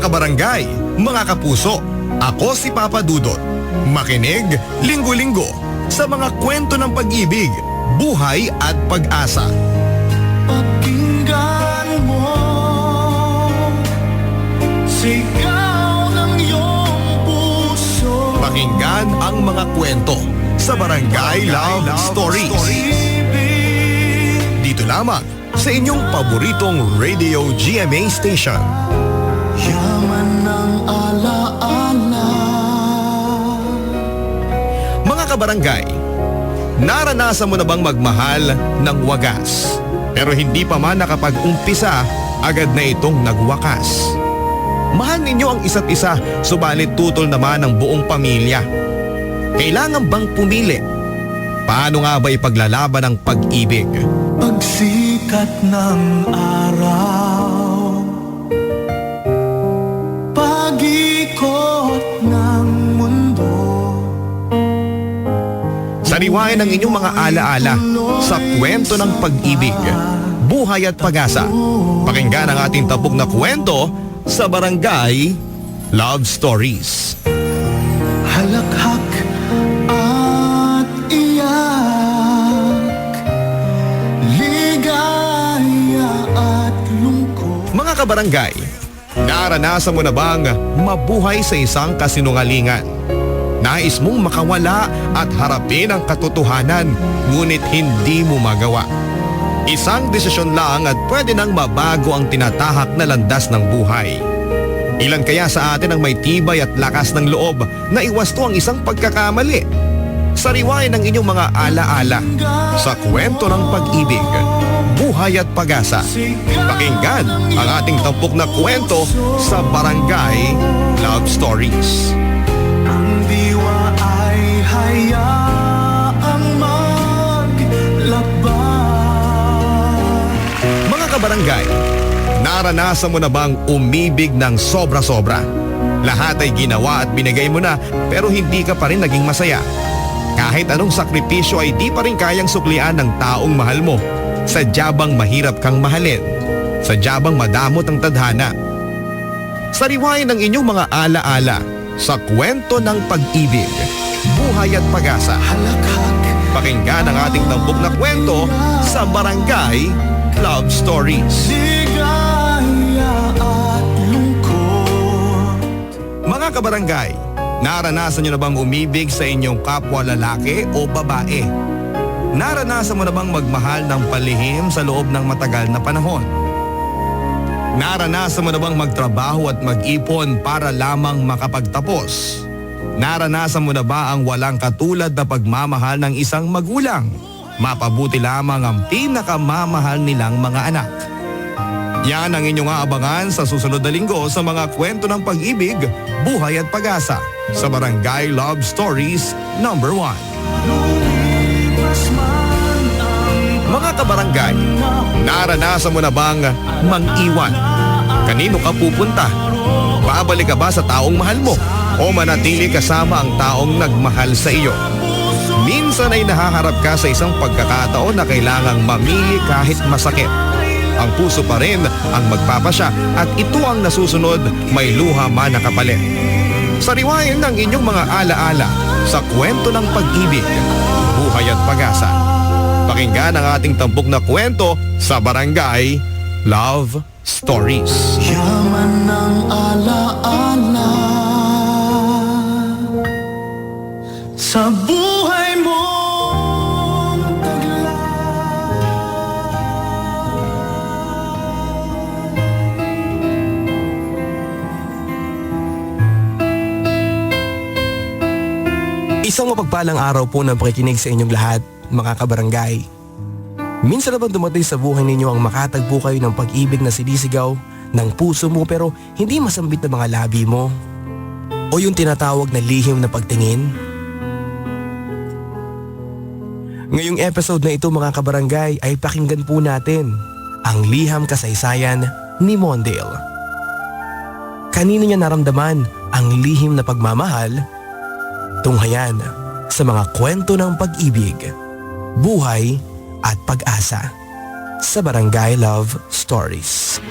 kabarangay, mga kapuso, ako si Papa Dudut. Makinig linggo-linggo sa mga kwento ng pag-ibig, buhay at pag-asa. Pakinggan mo, sigaw ng iyong puso. Pakinggan ang mga kwento sa Barangay Love Stories. Dito lamang sa inyong paboritong Radio GMA Station. Yaman ng alaala. Mga kabarangay, naranasan mo na bang magmahal ng wagas? Pero hindi pa man nakapag-umpisa, agad na itong nagwakas. Mahal ninyo ang isa't isa, subalit tutol naman ang buong pamilya. Kailangan bang pumili? Paano nga ba ipaglalaban ang pag-ibig? Pagsikat ng araw, pag-ikot ng mundo. Sariwain ang inyong mga alaala sa kwento ng pag-ibig, buhay at pag-asa. Pakinggan ang ating tapok na kwento sa Barangay Love Stories. Halakhak at iyak, ligaya at lungkot. Mga kabarangay, naranasan mo na bang mabuhay sa isang kasinungalingan? Nais mong makawala at harapin ang katotohanan, ngunit hindi mo magawa. Isang desisyon lang at pwede nang mabago ang tinatahak na landas ng buhay. Ilan kaya sa atin ang may tibay at lakas ng loob na iwasto ang isang pagkakamali? Sariwain ang inyong mga alaala sa kwento ng pag-ibig, buhay at pag-asa. Pakinggan ang ating tampok na kwento sa Barangay Love Stories. Ang diwa ay hayaang maglakbay. Mga kabarangay, naranasan mo na bang umibig ng sobra-sobra? Lahat ay ginawa at binigay mo na, pero hindi ka pa rin naging masaya. Kahit anong sakripisyo ay di pa rin kayang suklian ng taong mahal mo. Sadya bang mahirap kang mahalin? Sadya bang madamot ang tadhana? Sariwain ang inyong mga alaala sa kwento ng pag-ibig, buhay at pag-asa. Halakhak Pakinggan ang ating tampok na kwento sa Barangay Love Stories. ligaya at lungkot. Mga kabarangay, naranasan nyo na bang umibig sa inyong kapwa lalaki o babae? Naranasan mo na bang magmahal ng palihim sa loob ng matagal na panahon? Naranasan mo na bang magtrabaho at mag-ipon para lamang makapagtapos? Naranasan mo na ba ang walang katulad na pagmamahal ng isang magulang? Mapabuti lamang ang pinakamamahal nilang mga anak. Yan ang inyong aabangan sa susunod na linggo sa mga kwento ng pag-ibig, buhay at pag-asa sa Barangay Love Stories number 1. Lumipas man ang Mga kabarangay, naranasan mo na bang mang-iwan? Kanino ka pupunta? Babalik ka ba sa taong mahal mo o manatili kasama ang taong nagmahal sa iyo? Minsan ay nahaharap ka sa isang pagkakataon na kailangang mamili kahit masakit. Ang puso pa rin ang magpapasya at ito ang nasusunod, may luha man na kapalit. Sariwain ang inyong mga alaala sa kwento ng pag-ibig, buhay at pag-asa. Pakinggan ang ating tampok na kwento sa Barangay Love Stories. yaman ng alaala sa buhay mong tagla. Isang mapagpalang araw po ng pakikinig sa inyong lahat, mga kabarangay. Minsan na bang dumating sa buhay ninyo ang makatagpo kayo ng pag-ibig na sinisigaw ng puso mo pero hindi masambit na mga labi mo? O yung tinatawag na lihim na pagtingin? Ngayong episode na ito, mga kabarangay, ay pakinggan po natin ang liham kasaysayan ni Mondale. Kanino niya naramdaman ang lihim na pagmamahal? Tunghayan sa mga kwento ng pag-ibig, buhay at pag-asa sa Barangay Love Stories.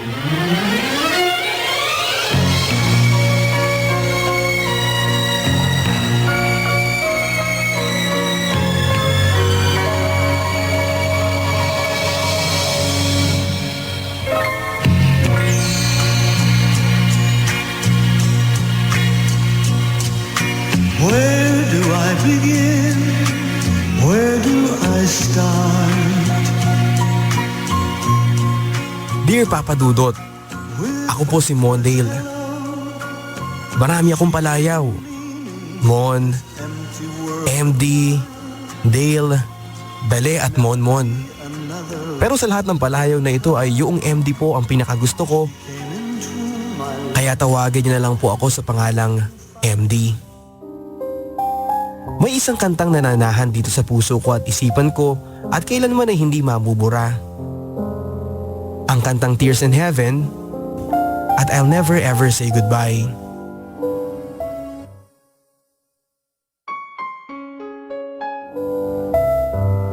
Dear Papa Dudut, ako po si Mondale. Marami akong palayaw. Mon, MD, Dale, Bele at Monmon. Pero sa lahat ng palayaw na ito ay yung MD po ang pinakagusto ko. Kaya tawagin niyo na lang po ako sa pangalang MD. May isang kantang nananahan dito sa puso ko at isipan ko at kailanman ay hindi mabubura. Ang kantang Tears in Heaven at I'll Never Ever Say Goodbye.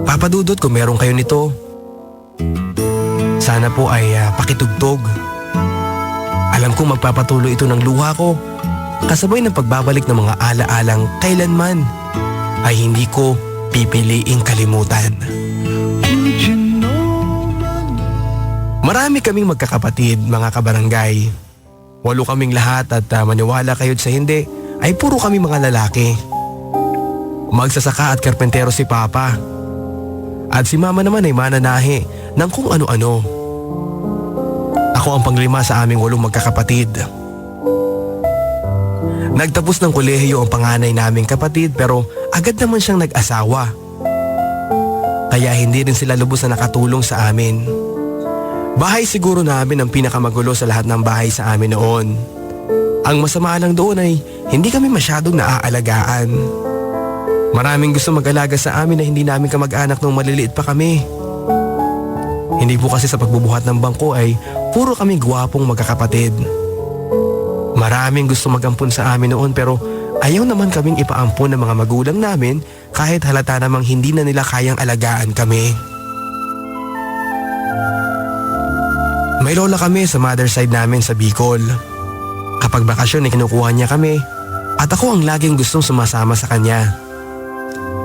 Papadudot kung meron kayo nito, sana po ay pakitugtog. Alam kong magpapatuloy ito ng luha ko, kasabay ng pagbabalik ng mga alaalang kailanman ay hindi ko pipiliing kalimutan. Marami kaming magkakapatid, mga kabarangay. 8 kaming lahat at maniwala kayo't sa hindi ay puro kami mga lalaki. Magsasaka at karpentero si Papa. At si Mama naman ay mananahi ng kung ano-ano. Ako ang panglima sa aming 8 magkakapatid. Nagtapos ng kolehiyo ang panganay naming kapatid pero agad naman siyang nag-asawa. Kaya hindi rin sila lubos na nakatulong sa amin. Bahay siguro namin ang pinakamagulo sa lahat ng bahay sa amin noon. Ang masama lang doon ay hindi kami masyadong naaalagaan. Maraming gusto mag-alaga sa amin na hindi namin kamag-anak nung maliliit pa kami. Hindi po kasi sa pagbubuhat ng bangko ay puro kami gwapong magkakapatid. Maraming gusto mag-ampun sa amin noon pero ayaw naman kaming ipaampun ng mga magulang namin kahit halata namang hindi na nila kayang alagaan kami. May lola kami sa mother side namin sa Bicol. Kapag bakasyon ay kinukuha niya kami at ako ang laging gustong sumasama sa kanya.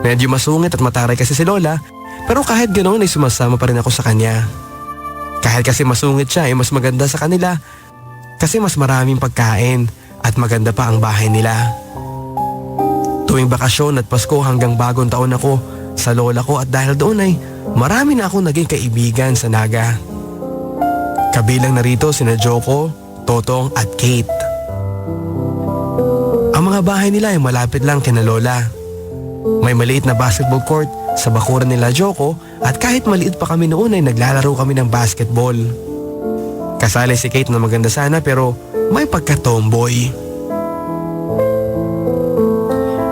Medyo masungit at mataray kasi si Lola pero kahit ganoon ay sumasama pa rin ako sa kanya. Kahit kasi masungit siya ay mas maganda sa kanila kasi mas maraming pagkain at maganda pa ang bahay nila. Tuwing bakasyon at Pasko hanggang bagong taon ako sa lola ko at dahil doon ay marami na akong naging kaibigan sa Naga. Kabilang narito sina Joko, Totong at Kate. Ang mga bahay nila ay malapit lang kina Lola. May maliit na basketball court sa bakuran nila Joko at kahit maliit pa kami noon ay naglalaro kami ng basketball. Kasali si Kate na maganda sana pero may pagka-tomboy.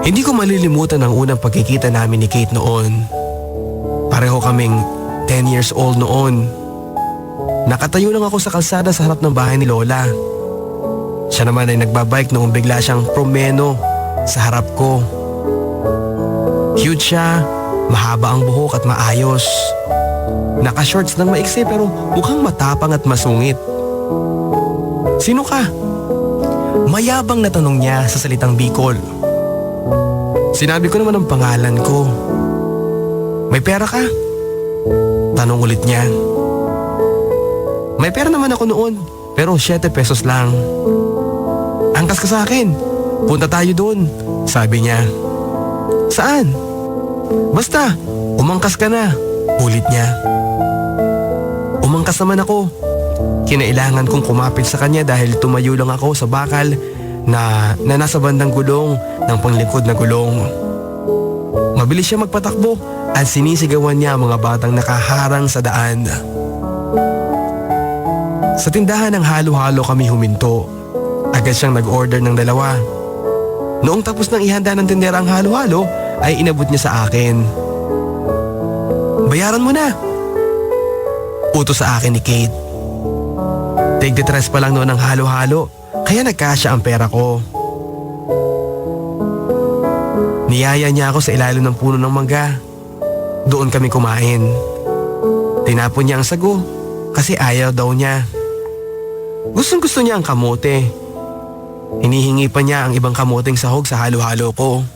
Hindi ko malilimutan ang unang pagkikita namin ni Kate noon. Pareho kaming 10 years old noon. Nakatayo lang ako sa kalsada sa harap ng bahay ni Lola. Siya naman ay nagbabike noong bigla siyang promeno sa harap ko. Cute siya, mahaba ang buhok at maayos. Naka-shorts ng maiksi pero mukhang matapang at masungit. Sino ka? Mayabang na tanong niya sa salitang Bicol. Sinabi ko naman ang pangalan ko. May pera ka? Tanong ulit niya. May pera naman ako noon pero 7 pesos lang. Angkas ka sa akin. Punta tayo doon, sabi niya. Saan? Basta, umangkas ka na, ulit niya. Umangkas naman ako. Kinailangan kong kumapit sa kanya dahil tumayo lang ako sa bakal na nasa bandang gulong ng panglingkod na gulong. Mabilis siya magpatakbo at sinisigawan niya ang mga batang nakaharang sa daan. Sa tindahan ng halo-halo kami huminto. Agad siyang nag-order ng 2. Noong tapos nang ihanda ng tindera ang halo-halo, ay inabot niya sa akin. Bayaran mo na. Utos sa akin ni Kate. Tig-3 pa lang noon ang halo-halo, kaya nagkasya ang pera ko. Niyaya niya ako sa ilalim ng puno ng mangga. Doon kami kumain. Tinapon niya ang sago kasi ayaw daw niya. Gustong gusto niya ang kamote. Hinihingi pa niya ang ibang kamoteng sahog sa halo-halo ko.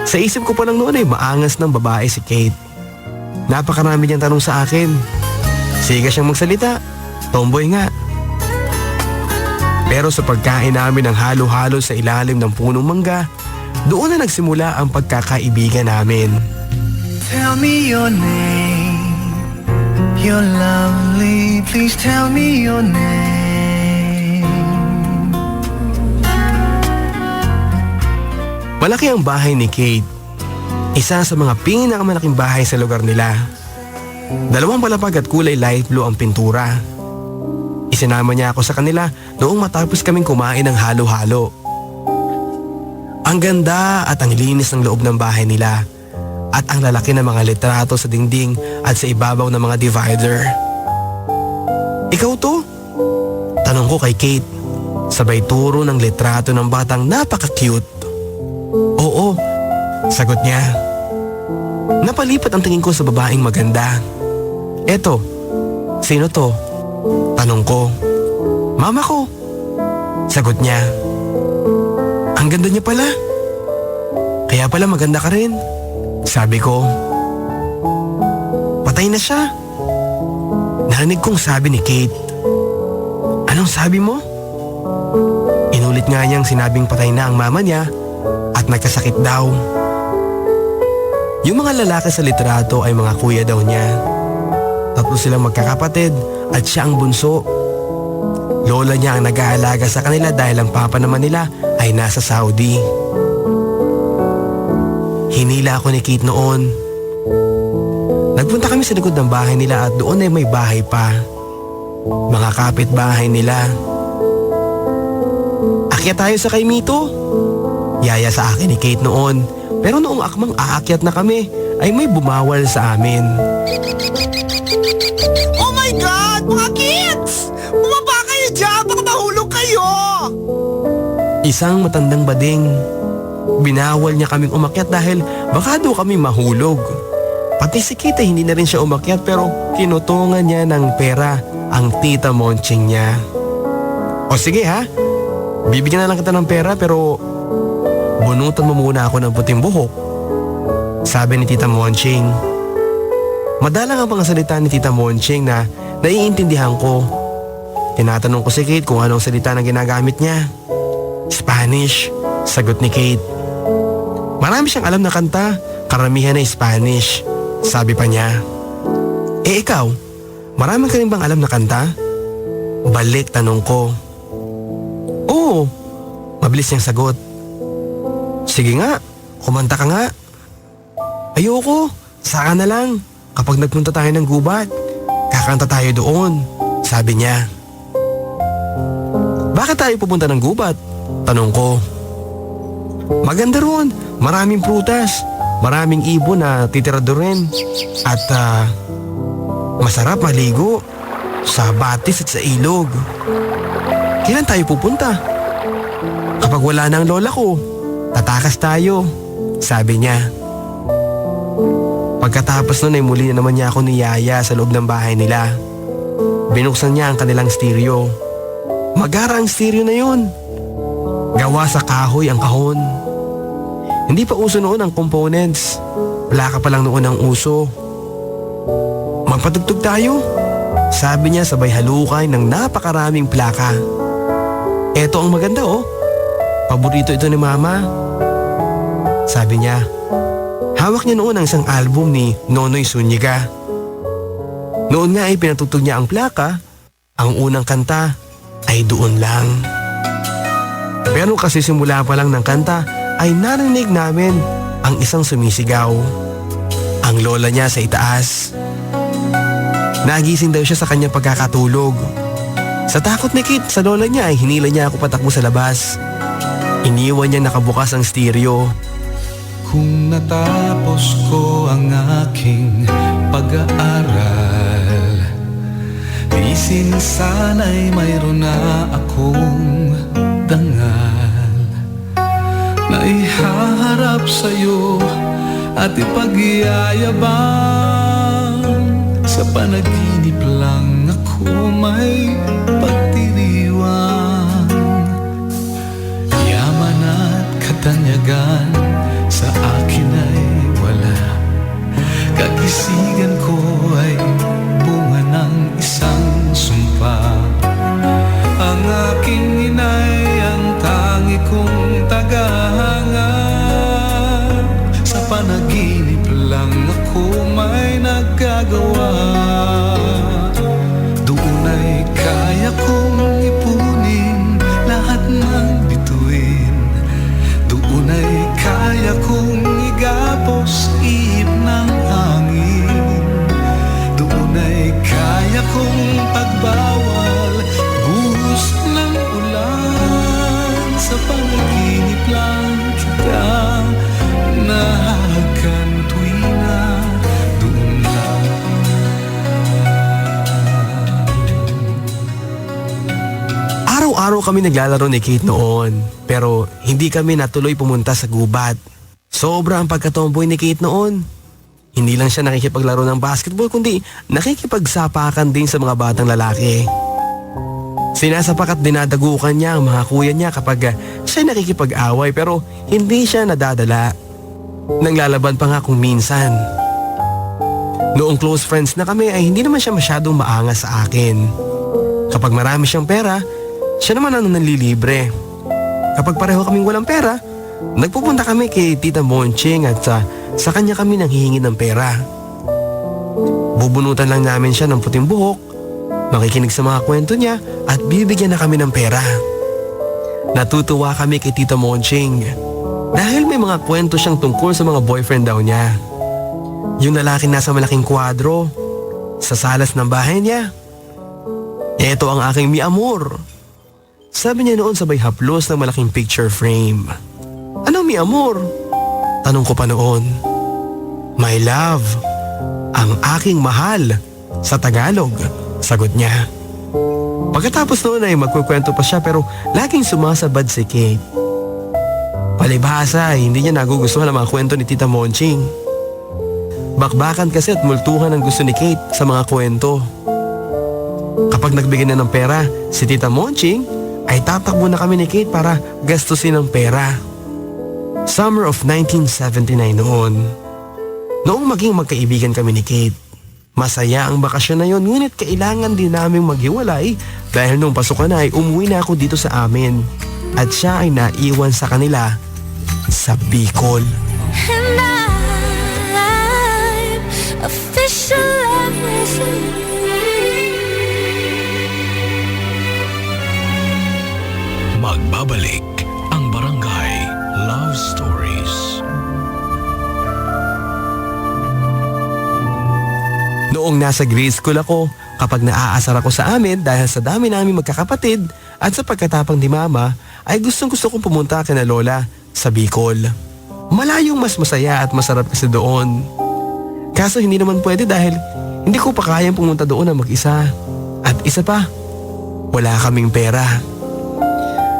Sa isip ko pa lang noon ay maangas ng babae si Kate. Napakarami niyang tanong sa akin. Siga siyang magsalita. Tomboy nga. Pero sa pagkain namin ng halo-halo sa ilalim ng punong mangga, doon na nagsimula ang pagkakaibigan namin. Tell me your name. You're lovely, please tell me your name. Malaki ang bahay ni Kate. Isa sa mga pinakamalaking bahay sa lugar nila. 2 palapag at kulay light blue ang pintura. Isinama niya ako sa kanila noong matapos kaming kumain ng halo-halo. Ang ganda at ang linis ng loob ng bahay nila at ang lalaki ng mga litrato sa dingding at sa ibabaw ng mga divider. Ikaw to? Tanong ko kay Kate, sabay turo ng litrato ng batang napaka-cute. Oo, sagot niya. Napalipat ang tingin ko sa babaeng maganda. Eto, sino to? Tanong ko. Mama ko. Sagot niya. Ang ganda niya pala. Kaya pala maganda ka rin. Sabi ko. Patay na siya. Narinig kong sabi ni Kate. Anong sabi mo? Inulit nga niyang sinabing patay na ang mama niya at nagkasakit daw. Yung mga lalaki sa litrato ay mga kuya daw niya. 3 silang magkakapatid at siya ang bunso. Lola niya ang nag-aalaga sa kanila dahil ang papa naman nila ay nasa Saudi. Hinila ako ni Kate noon. Nagpunta kami sa likod ng bahay nila at doon ay may bahay pa. Mga kapitbahay nila. Akyat tayo sa kay Mito. Yaya sa akin ni Kate noon. Pero noong akmang aakyat na kami ay may bumawal sa amin. Oh my God! Mga kids! Bumaba kayo dyan! Baka mahulog kayo! Isang matandang bading. Binawal niya kaming umakyat dahil baka daw kami mahulog. Pati si Kate hindi na rin siya umakyat pero kinutungan niya ng pera ang tita Monching niya. O sige ha, bibigyan na lang kita ng pera pero bunutan mo muna ako ng puting buhok. Sabi ni tita Monching. Madalang ang mga salita ni tita Monching na naiintindihan ko. Tinatanong ko si Kate kung anong salita na ginagamit niya. Spanish, sagot ni Kate. Marami siyang alam na kanta, karamihan na Spanish, sabi pa niya. Eh ikaw, marami ka rin bang alam na kanta? Balik tanong ko. Oo, mabilis niyang sagot. Sige nga, kumanta ka nga. Ayoko, saka na lang. Kapag nagpunta tayo ng gubat, kakanta tayo doon, sabi niya. Bakit tayo pupunta ng gubat? Tanong ko. Maganda roon, maraming prutas, maraming ibon na titira doon at masarap maligo sa batis at sa ilog. Kailan tayo pupunta? Kapag wala na ang lola ko, tatakas tayo, sabi niya. Pagkatapos nun ay muli na naman niya ako niyaya sa loob ng bahay nila. Binuksan niya ang kanilang stereo. Magara ang stereo na yun. Gawa sa kahoy ang kahon. Hindi pa uso noon ang components. Plaka pa lang noon ang uso. Magpatugtog tayo, sabi niya sabay halukay ng napakaraming plaka. Eto ang maganda oh. Paborito ito ni Mama. Sabi niya. Hawak niya noon ang isang album ni Nonoy Zuniga. Noon nga ay pinatugtog niya ang plaka. Ang unang kanta ay Doon Lang. Pero kasi simula pa lang ng kanta ay narinig namin ang isang sumisigaw. Ang lola niya sa itaas. Nagising daw siya sa kanyang pagkakatulog. Sa takot ni Kate sa lola niya ay hinila niya ako patakbo sa labas. Iniwan niya nakabukas ang stereo. Kung natapos ko ang aking pag-aaral, isin sana'y mayroon na akong dangal na ihaharap sa'yo at ipag-iayabang. Sa panaginip lang ako may pagdiriwang. Yaman at katanyagan sa akin ay wala. Kagisigan ko ay bunga ng isang sumpa. Ang aking inay ang tangi kong tagahanga. Sa panaginip lang ako may nagagawa. bawal buhos ng ulan. Sa panaginip lang kita nahahagan tuwina doon lang. Araw-araw kami naglalaro ni Kate noon, pero hindi kami natuloy pumunta sa gubat. Sobra ang pagkatomboy ni Kate noon. Hindi lang siya nakikipaglaro ng basketball, kundi nakikipagsapakan din sa mga batang lalaki. Sinasapak at dinadagukan niya ang mga kuya niya kapag siya nakikipag-away, pero hindi siya nadadala. Nanglalaban pa nga kung minsan. Noong close friends na kami ay hindi naman siya masyadong maangas sa akin. Kapag marami siyang pera, siya naman ang nanlilibre. Kapag pareho kaming walang pera, nagpupunta kami kay Tita Monching at sa kanya kami nanghihingi ng pera. Bubunutan lang namin siya ng puting buhok, makikinig sa mga kwento niya at bibigyan na kami ng pera. Natutuwa kami kay Tita Monching dahil may mga kwento siyang tungkol sa mga boyfriend daw niya. Yung lalaki nasa malaking kwadro sa salas ng bahay niya. Ito ang aking mi amor. Sabi niya noon sabay haplos ng malaking picture frame. Ano mi amor? Tanong ko pa noon. My love, ang aking mahal sa Tagalog, sagot niya. Pagkatapos noon ay magkukwento pa siya pero laging sumasabad si Kate. Palibhasa ay hindi niya nagugustuhan ang mga kwento ni Tita Monching. Bakbakan kasi at multuhan ang gusto ni Kate sa mga kwento. Kapag nagbigay na ng pera si Tita Monching, ay tatakbo na kami ni Kate para gastusin ang pera. Summer of 1979 noon. Noong maging magkaibigan kami ni Kate, masaya ang bakasyon na yon, ngunit kailangan din naming maghiwalay dahil nung pasukan na ay umuwi na ako dito sa amin at siya ay naiwan sa kanila sa Bicol. And I'm official. Magbabalik ang Barangay Love Stories. Noong nasa grade school ako, kapag naaasar ako sa amin dahil sa dami namin magkakapatid at sa pagkatapang ni Mama, ay gustong-gusto kong pumunta kina Lola sa Bicol. Malayong mas masaya at masarap kasi doon. Kaso hindi naman pwede dahil hindi ko pa kayang pumunta doon na mag-isa. At isa pa, wala kaming pera.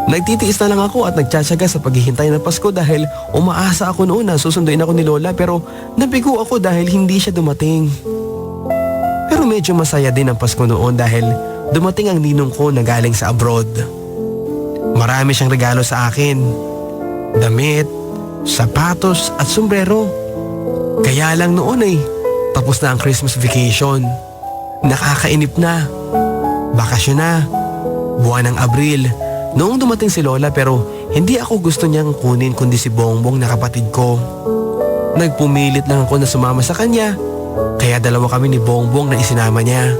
Nagtitiis na lang ako at nagtsatsaga sa paghihintay ng Pasko dahil umaasa ako noon na susunduin ako ni Lola pero nabigo ako dahil hindi siya dumating. Pero medyo masaya din ang Pasko noon dahil dumating ang ninong ko na galing sa abroad. Marami siyang regalo sa akin. Damit, sapatos at sombrero. Kaya lang noon ay tapos na ang Christmas vacation. Nakakainip na. Bakasyon na. Buwan ng Abril. Noong dumating si Lola pero hindi ako gusto niyang kunin kundi si Bongbong na kapatid ko. Nagpumilit lang ako na sumama sa kanya. Kaya dalawa kami ni Bongbong na isinama niya.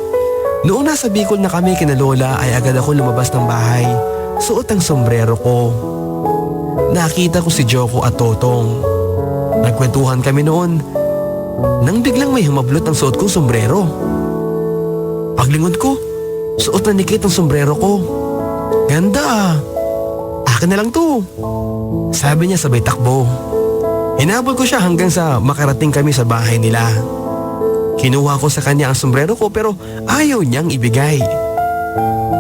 Noong nasa Bicol na kami kina Lola ay agad ako lumabas ng bahay. Suot ang sombrero ko. Nakita ko si Joko at Totong. Nagkwentuhan kami noon. Nang biglang may humablot ang suot kong sombrero. Paglingon ko, suot na ni Kate ang sombrero ko. Ganda ah. Akin na lang to. Sabi niya sabay takbo. Hinabol ko siya hanggang sa makarating kami sa bahay nila. Kinuha ko sa kanya ang sombrero ko pero ayaw niyang ibigay.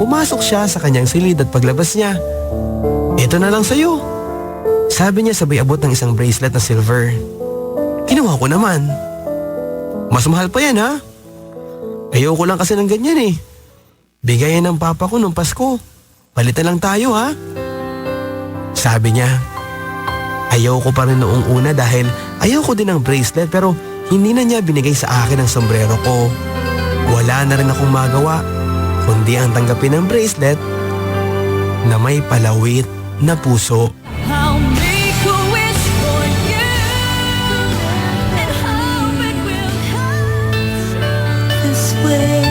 Pumasok siya sa kanyang silid at paglabas niya, "Ito na lang sa'yo." Sabi niya sabay abot ng isang bracelet na silver. Kinuha ko naman. "Mas mahal pa yan ha? Ayoko lang kasi ng ganyan eh. Bigayan ng papa ko nung Pasko. Palitan lang tayo ha?" Sabi niya. Ayaw ko pa rin noong una dahil ayaw ko din ng bracelet pero hindi na niya binigay sa akin ang sombrero ko. Wala na rin akong magawa kundi ang tanggapin ng bracelet na may palawit na puso. I'll make a wish for you and hope it will come this way.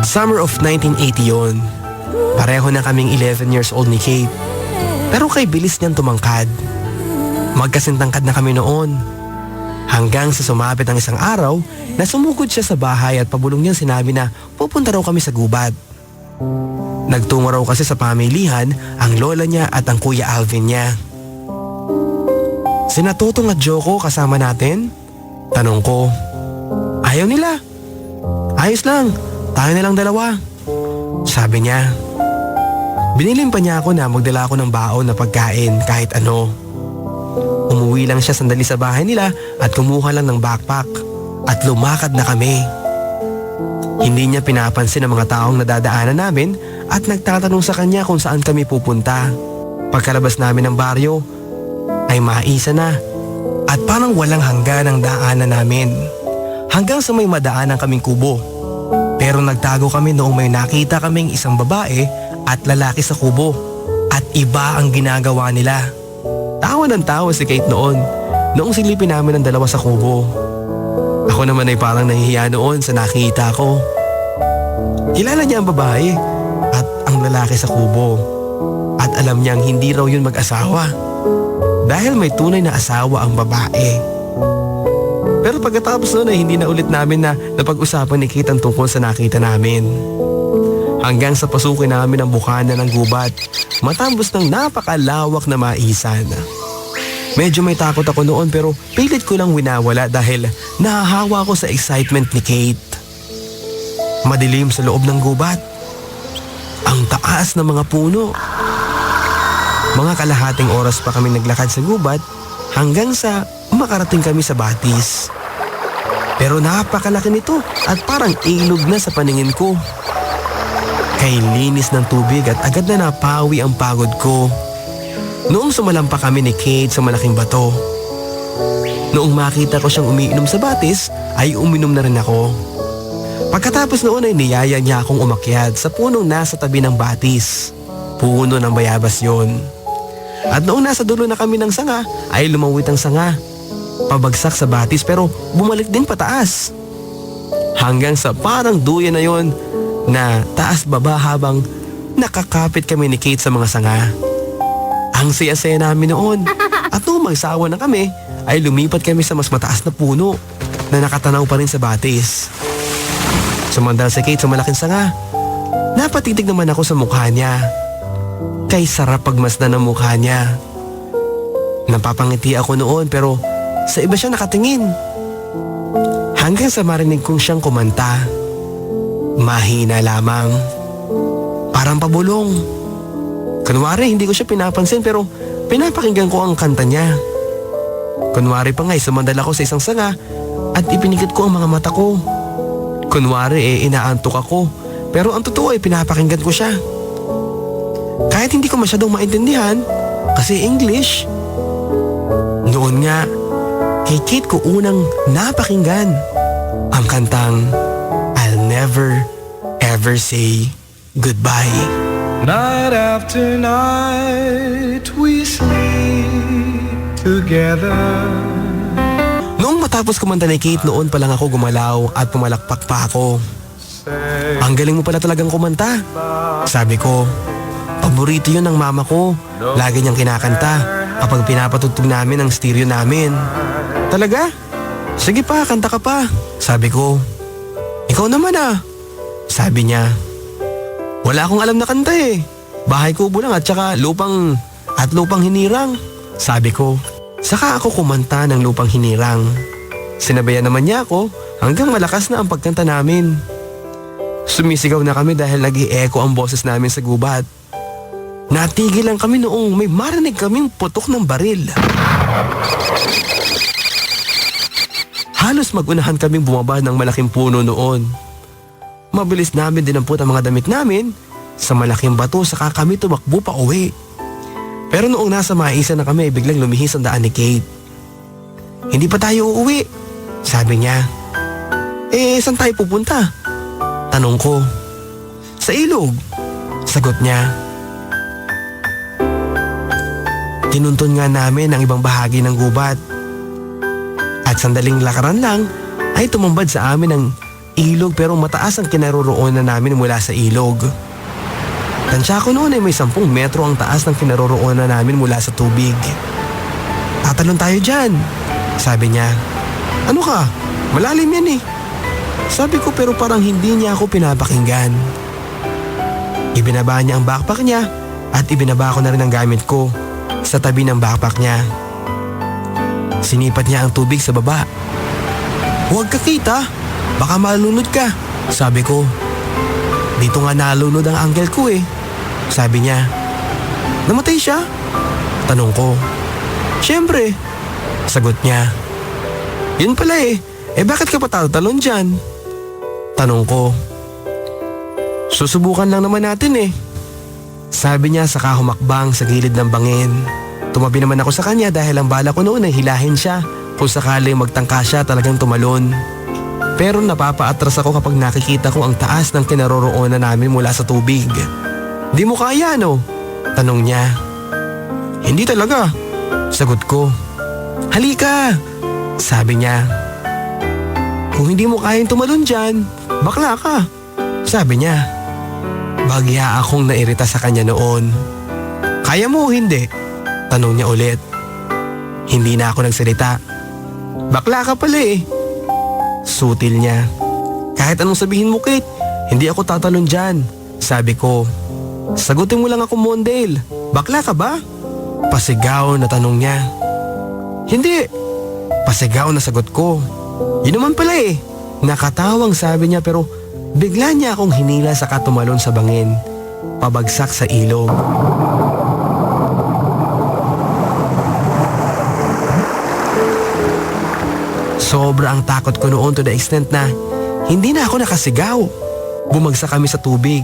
Summer of 1980 yon. Pareho na kaming 11 years old ni Kate. Pero kay bilis niyang tumangkad. Magkasintangkad na kami noon. Hanggang sa sumapit ang isang araw na sumugod siya sa bahay at pabulong niyang sinabi na pupunta raw kami sa gubat. Nagtungo raw kasi sa pamilihan ang lola niya at ang kuya Alvin niya. Sina Totong at Joko kasama natin? Tanong ko. Ayaw nila. Ayos lang, tayo na lang dalawa. Sabi niya. Binilin pa niya ako na magdala ako ng baon na pagkain kahit ano. Umuwi lang siya sandali sa bahay nila at kumuha lang ng backpack at lumakad na kami. Hindi niya pinapansin ang mga taong nadadaanan namin at nagtatanong sa kanya kung saan kami pupunta. Pagkalabas namin ng baryo ay maisa na at parang walang hanggan ang daanan namin. Hanggang sa may madaanan kaming kubo. Pero nagtago kami noong may nakita kaming isang babae at lalaki sa kubo at iba ang ginagawa nila. Tawa ng tawa si Kate noong silipin namin ang dalawa sa kubo. Ako naman ay parang nahihiya noon sa nakita ko. Kilala niya ang babae at ang lalaki sa kubo. At alam niyang hindi raw yun mag-asawa. Dahil may tunay na asawa ang babae. Pero pagkatapos noon ay hindi na ulit namin na napag-usapan ni Kate ang tungkol sa nakita namin. Hanggang sa pasukin namin ang bukana ng gubat matambos ng napakalawak na maisan. Medyo may takot ako noon pero pilit ko lang winawala dahil nahahawa ako sa excitement ni Kate. Madilim sa loob ng gubat. Ang taas ng mga puno. Mga kalahating oras pa kami naglakad sa gubat hanggang sa makarating kami sa batis. Pero napakalaki nito at parang ilog na sa paningin ko. Kay linis ng tubig at agad na napawi ang pagod ko. Noong sumalampa kami ni Kate sa malaking bato. Noong makita ko siyang umiinom sa batis, ay uminom na rin ako. Pagkatapos noon ay niyaya niya akong umakyat sa punong nasa tabi ng batis. Puno ng bayabas yon. At noong nasa dulo na kami ng sanga, ay lumawit ang sanga. Pabagsak sa batis pero bumalik din pataas. Hanggang sa parang duyan na yon na taas baba habang nakakapit kami ni Kate sa mga sanga. Ang saya-saya namin noon at noong magsawa na kami ay lumipat kami sa mas mataas na puno na nakatanaw pa rin sa batis. Sumandal si Kate sa malaking sanga. Napatitig naman ako sa mukha niya. Kay sarap pagmasdan ng mukha niya. Napapangiti ako noon pero sa iba siya nakatingin. Hanggang sa marinig kong siyang kumanta. Mahina lamang. Parang pabulong. Kunwari hindi ko siya pinapansin pero pinapakinggan ko ang kanta niya. Kunwari pa nga sumandal ako sa isang sanga at ipinigit ko ang mga mata ko. Kunwari inaantok ako pero ang totoo ay pinapakinggan ko siya. Kahit hindi ko masyadong maintindihan kasi English. Noon nga, kay Kate ko unang napakinggan ang kantang I'll never ever say goodbye. Night after night we sleep together. Noong matapos kumanta ni Kate noon pa lang ako gumalaw at pumalakpak pa ako. Ang galing mo pala talagang kumanta. Sabi ko, paborito yun ng mama ko. Lagi niyang kinakanta kapag pinapatugtog namin ang stereo namin. Talaga? Sige pa, kanta ka pa. Sabi ko. Ikaw naman sabi niya. Wala akong alam na kanta Bahay kubo lang at saka lupang hinirang. Sabi ko. Saka ako kumanta ng lupang hinirang. Sinabayan naman niya ako hanggang malakas na ang pagkanta namin. Sumisigaw na kami dahil nag-i-echo ang boses namin sa gubat. Natigil lang kami noong may marinig kaming putok ng baril. Halos magunahan kaming bumaba ng malaking puno noon. Mabilis namin dinampot ang mga damit namin sa malaking bato saka kami tumakbo pa uwi. Pero noong nasa maisa na kami, biglang lumihis ang daan ni Kate. Hindi pa tayo uuwi, sabi niya. Saan tayo pupunta? Tanong ko. Sa ilog, sagot niya. Tinunton nga namin ang ibang bahagi ng gubat. At sandaling lakaran lang ay tumambad sa amin ang ilog pero mataas ang kinaroroonan namin mula sa ilog. Tansya ko noon ay may 10 metro ang taas ng kinaroroonan namin mula sa tubig. Tatalon tayo dyan, sabi niya. Ano ka? Malalim yan eh. Sabi ko pero parang hindi niya ako pinapakinggan. Ibinaba niya ang backpack niya at ibinaba ko na rin ang gamit ko sa tabi ng backpack niya. Sinipat niya ang tubig sa baba. Huwag ka kita, baka malunod ka, sabi ko. Dito nga nalunod ang uncle ko eh, sabi niya. Namatay siya? Tanong ko. Siyempre, sagot niya. Yun pala eh bakit ka patatalon dyan? Tanong ko. Susubukan lang naman natin eh. Sabi niya saka humakbang sa gilid ng bangin. Tumabi naman ako sa kanya dahil ang bala ko noon ay hilahin siya kung sakaling magtangka siya talagang tumalon. Pero napapaatras ako kapag nakikita ko ang taas ng kinaroroonan namin mula sa tubig. Di mo kaya no? Tanong niya. Hindi talaga, sagot ko. Halika, sabi niya. Kung hindi mo kayang tumalon dyan, bakla ka, sabi niya. Bagya akong nairita sa kanya noon. Kaya mo o hindi? Tanong niya ulit. Hindi na ako nagsalita. Bakla ka pala eh. Sutil niya. Kahit anong sabihin mo Kate, hindi ako tatalon dyan, sabi ko. Sagutin mo lang ako Mondale, bakla ka ba? Pasigaw na tanong niya. Hindi, pasigaw na sagot ko. Yun naman pala eh. Nakatawang sabi niya pero bigla niya akong hinila sa katumalon sa bangin, pabagsak sa ilog. Sobra ang takot ko noon to the extent na hindi na ako nakasigaw. Bumagsak kami sa tubig.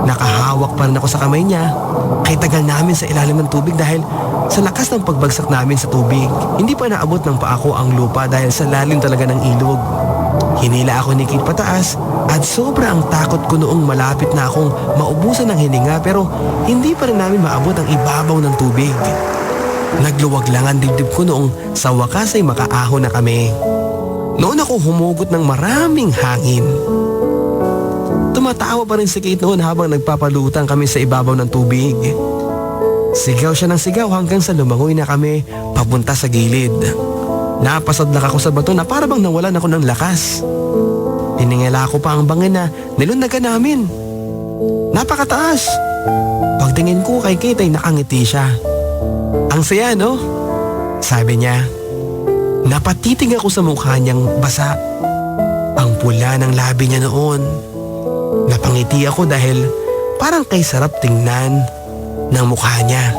Nakahawak pa rin ako sa kamay niya kahit tagal namin sa ilalim ng tubig dahil sa lakas ng pagbagsak namin sa tubig. Hindi pa naabot ng paa ko ang lupa dahil sa lalim talaga ng ilog. Hinila ako ni Kate pataas at sobra ang takot ko noong malapit na akong maubusan ng hininga pero hindi pa rin namin maabot ang ibabaw ng tubig. Nagluwag lang ang dibdib ko noong sa wakas ay makaahon na kami. Noon ako humugot ng maraming hangin. Tumatawa pa rin si Kate noon habang nagpapalutang kami sa ibabaw ng tubig. Sigaw siya ng sigaw hanggang sa lumangoy na kami papunta sa gilid. Napasadlak ako sa bato na para bang nawalan ako ng lakas. Tiningala ko pa ang bangin na nilundagan namin. Napakataas. Pagtingin ko kay Kate ay nakangiti siya. Ang saya no? Sabi niya. Napatitig ako sa mukha niyang basa. Ang pula ng labi niya noon. Napangiti ako dahil parang kay sarap tingnan ng mukha niya.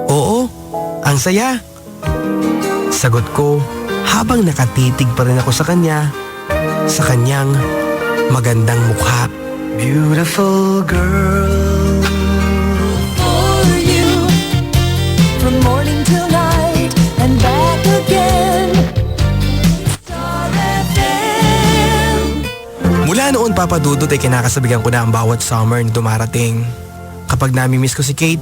Oo, ang saya. Sagot ko habang nakatitig pa rin ako sa kanya, sa kanyang magandang mukha. Beautiful girl. For you, from morning till night and back again. Star FM. Mula noon papadudot ay kinakasabihan ko na ang bawat summer na dumarating. Kapag nami-miss ko si Kate,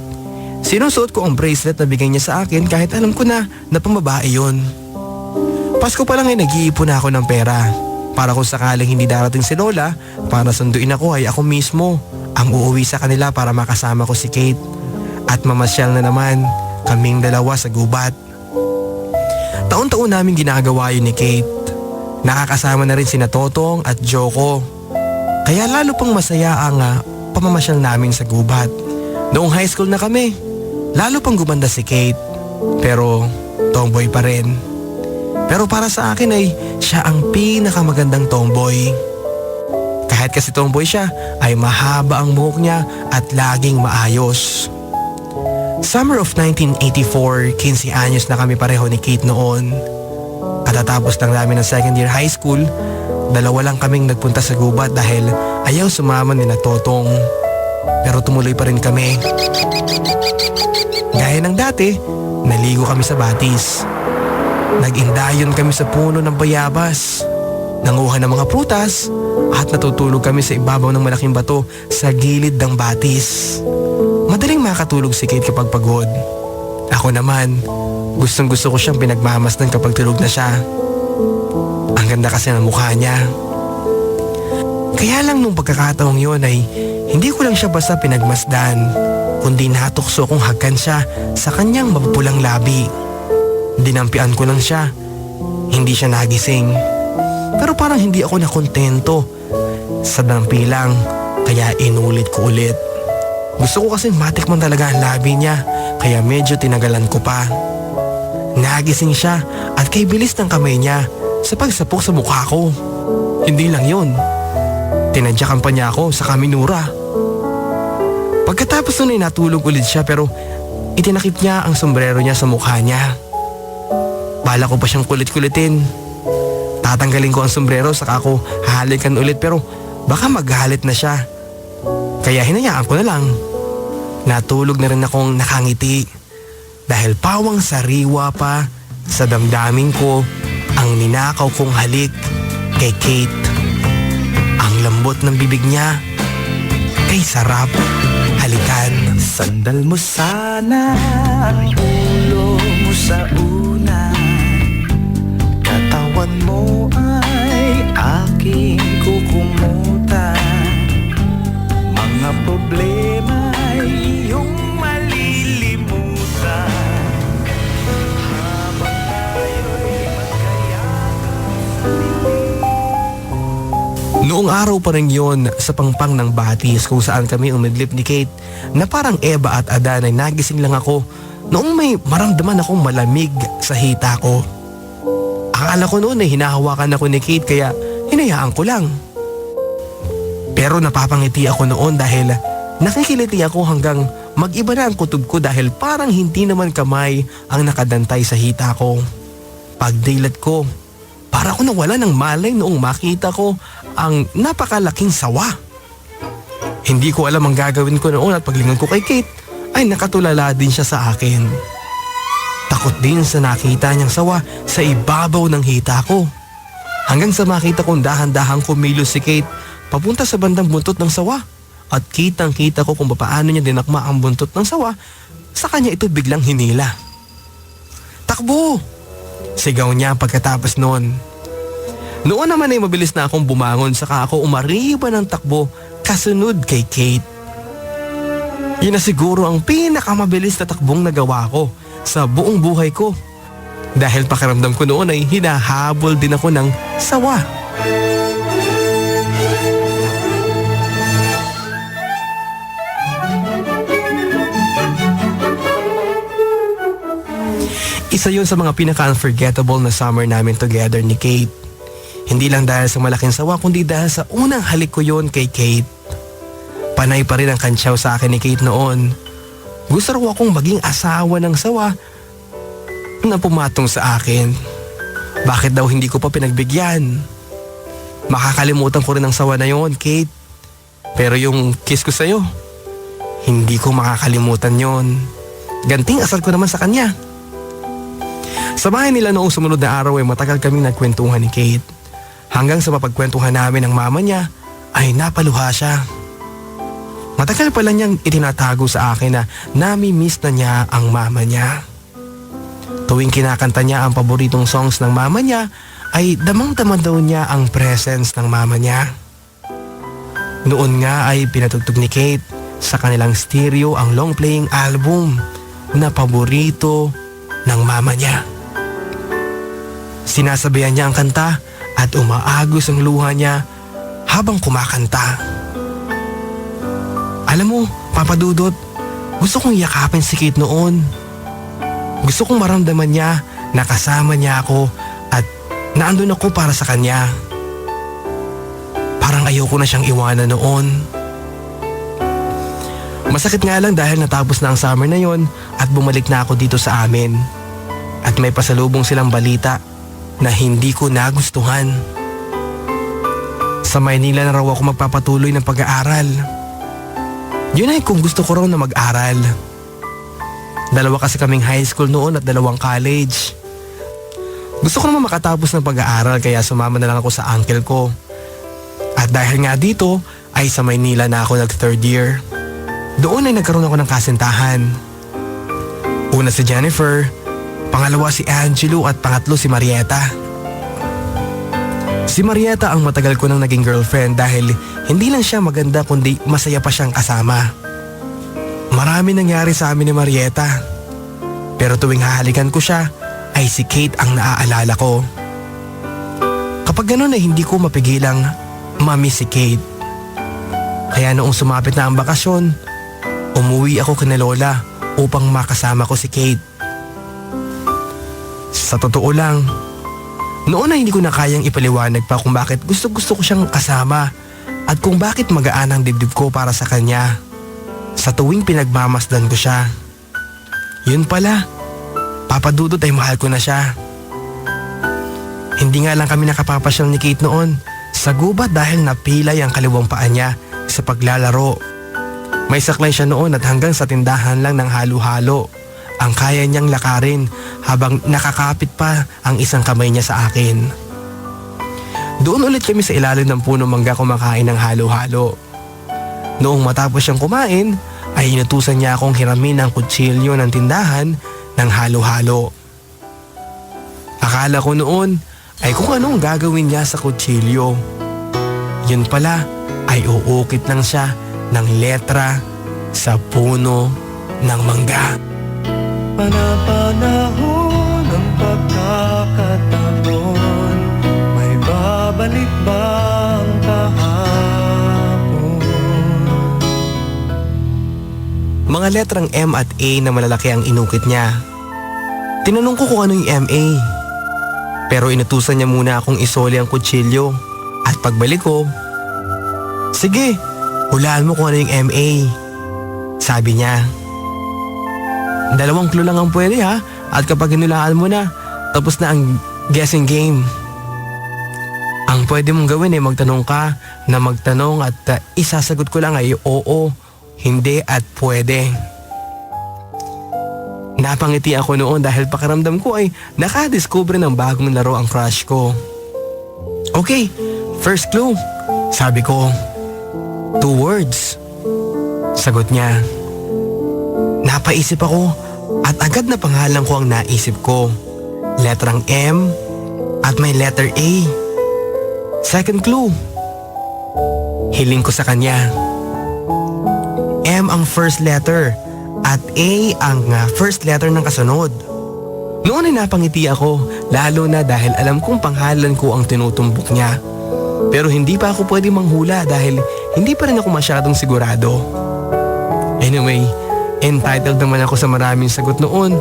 sinusuot ko ang bracelet na bigay niya sa akin kahit alam ko na pambabae yun. Pasko pa lang ay nag-iipon na ako ng pera para kung sakaling hindi darating si Lola para sunduin ako ay ako mismo ang uuwi sa kanila para makasama ko si Kate at mamasyal na naman kaming dalawa sa gubat. Taon-taon namin ginagawa yun ni Kate. Nakakasama na rin sina Totong at Joko. Kaya lalo pang masaya ang pamamasyal namin sa gubat. Noong high school na kami, lalo pang gumanda si Kate. Pero tomboy pa rin. Pero para sa akin ay siya ang pinakamagandang tomboy. Kahit kasi tomboy siya ay mahaba ang buhok niya at laging maayos. Summer of 1984, 15 anyos na kami pareho ni Kate noon. Katatapos lang namin ng second year high school, dalawa lang kaming nagpunta sa gubat dahil ayaw sumama ni na Totong. Pero tumuloy pa rin kami. Gaya ng dati, naligo kami sa batis. Nag-indayon kami sa puno ng bayabas. Nanguha ng mga prutas at natutulog kami sa ibabaw ng malaking bato sa gilid ng batis. Madaling makatulog si Kate kapag pagod. Ako naman, gustong gusto ko siyang pinagmamasdan kapag tulog na siya. Ang ganda kasi ng mukha niya. Kaya lang nung pagkakataong yun ay hindi ko lang siya basta pinagmasdan, kundi natukso kong hagkan siya sa kanyang mapupulang labi. Dinampian ko lang siya hindi siya nagising. Pero parang hindi ako nakontento sa dampi lang, kaya inulit ko ulit. Gusto ko kasi matikman talaga ang labi niya, kaya medyo tinagalan ko pa. Nagising siya at kay bilis ng kamay niya sa pagsapok sa mukha ko. Hindi lang yun, tinadyakan pa niya ako sa kaminura. Pagkatapos nun ay natulog ulit siya pero itinakip niya ang sombrero niya sa mukha niya. Bala ko pa siyang kulit-kulitin. Tatanggalin ko ang sombrero saka ako hahalikan ulit pero baka maghalit na siya. Kaya hinayaan ko na lang. Natulog na rin akong nakangiti dahil pawang sariwa pa sa damdamin ko ang ninakaw kong halik kay Kate. Ang lambot ng bibig niya, kay sarap halikan. Sandal mo sana ang ulo mo sa unan, katawan mo ay aking kukumutan. Mga problema ay iyong malilimutan habang tayo'y Noong araw pa rin yon sa pangpang ng Batis kung saan kami umidlip ni Kate na parang Eva at Adan ay nagising lang ako noong may maramdaman akong malamig sa hita ko. Akala ko noon ay hinahawakan ako ni Kate kaya hinayaan ko lang. Pero napapangiti ako noon dahil nakikiliti ako hanggang mag-iba na ang kutob ko dahil parang hindi naman kamay ang nakadantay sa hita ko. Pagdilat ko, para ako nawala ng malay noong makita ko ang napakalaking sawa. Hindi ko alam ang gagawin ko noon at paglingon ko kay Kate ay nakatulala din siya sa akin. Takot din sa nakita niyang sawa sa ibabaw ng hita ko. Hanggang sa makita kong dahan-dahang kumilos si Kate papunta sa bandang buntot ng sawa at kitang-kita ko kung paano niya dinakma ang buntot ng sawa, sa kanya ito biglang hinila. Takbo! Sigaw niya pagkatapos noon. Noon naman ay mabilis na akong bumangon saka ako umariba ng takbo kasunod kay Kate. Yun na siguro ang pinakamabilis na takbong nagawa ko sa buong buhay ko. Dahil pakiramdam ko noon ay hinahabol din ako ng sawa. Isa yun sa mga pinaka-unforgettable na summer namin together ni Kate. Hindi lang dahil sa malaking sawa kundi dahil sa unang halik ko yun kay Kate. Panay pa rin ang kantsaw sa akin ni Kate noon. Gusto raw akong maging asawa ng sawa na pumatong sa akin. Bakit daw hindi ko pa pinagbigyan? Makakalimutan ko rin ang sawa na yon, Kate. Pero yung kiss ko sa'yo, hindi ko makakalimutan yon. Ganting asal ko naman sa kanya. Sa bahay nila noong sumunod na araw ay matagal kaming nagkwentuhan ni Kate. Hanggang sa mapagkwentuhan namin ng mama niya ay napaluha siya. Matagal pala niyang itinatago sa akin na nami-miss na niya ang mama niya. Tuwing kinakanta niya ang paboritong songs ng mama niya ay damang-dama daw niya ang presence ng mama niya. Noon nga ay pinatugtog ni Kate sa kanilang stereo ang long-playing album na paborito ng mama niya. Sinasabayan niya ang kanta at umaagos ang luha niya habang kumakanta. Alam mo, Papa Dudut, gusto kong yakapin si Kate noon. Gusto kong maramdaman niya na kasama niya ako at naandun ako para sa kanya. Parang ayoko na siyang iwanan noon. Masakit nga lang dahil natapos na ang summer na yon at bumalik na ako dito sa amin. At may pasalubong silang balita na hindi ko nagustuhan. Sa Maynila na raw ako magpapatuloy ng pag-aaral. Yun ay kung gusto ko raw na mag-aral. Dalawa kasi kaming high school noon at dalawang college. Gusto ko naman makatapos ng pag-aaral kaya sumama na lang ako sa uncle ko. At dahil nga dito ay sa Maynila na ako nag-third year. Doon ay nagkaroon ako ng kasintahan. Una si Jennifer, pangalawa si Angelo at pangatlo si Marieta. Si Marieta ang matagal ko nang naging girlfriend dahil hindi lang siya maganda kundi masaya pa siyang kasama. Marami nangyari sa amin ni Marieta. Pero tuwing hahalikan ko siya ay si Kate ang naaalala ko. Kapag ganun ay hindi ko mapigilang mamiss si Kate. Kaya noong sumapit na ang bakasyon, umuwi ako kina Lola upang makasama ko si Kate. Sa totoo lang, noon ay hindi ko na kayang ipaliwanag pa kung bakit gusto ko siyang kasama at kung bakit magaan ang dibdib ko para sa kanya sa tuwing pinagmamasdan ko siya. Yun pala, Papa Dudut ay mahal ko na siya. Hindi nga lang kami nakapapasyal ni Kate noon sa gubat dahil napilay ang kaliwang paa niya sa paglalaro. May saklay siya noon at hanggang sa tindahan lang ng halo-halo ang kaya niyang lakarin habang nakakapit pa ang isang kamay niya sa akin. Doon ulit kami sa ilalim ng puno mangga kumakain ng halo-halo. Noong matapos siyang kumain ay inutusan niya akong hiramin ang kutsilyo ng tindahan ng halo-halo. Akala ko noon ay kung anong gagawin niya sa kutsilyo. Yun pala ay uukit lang siya ng letra sa puno ng mangga. Panapanahon ng pagkakataon, may babalik bang kahapon? Mga letrang M at A na malalaki ang inukit niya. Tinanong ko kung ano yung MA. Pero inutusan niya muna akong isoli ang kutsilyo at pagbalik ko, sige, hulaan mo kung ano yung MA. Sabi niya. 2 clue lang ang pwede ha, at kapag hinulaan mo na, tapos na ang guessing game. Ang pwede mong gawin ay magtanong ka na magtanong at isasagot ko lang ay oo, hindi at pwede. Napangiti ako noon dahil pakiramdam ko ay nakadiscover ng bagong laro ang crush ko. Okay, first clue, sabi ko. 2 words. Sagot niya. Napaisip ako at agad na pangalan ko ang naisip ko. Letrang M at may letter A. Second clue. Hiling ko sa kanya. M ang first letter at A ang first letter ng kasunod. Noon ay napangiti ako, lalo na dahil alam kong pangalan ko ang tinutumbok niya. Pero hindi pa ako pwede manghula dahil hindi pa rin ako masyadong sigurado. Anyway, entitled naman ako sa maraming sagot noon.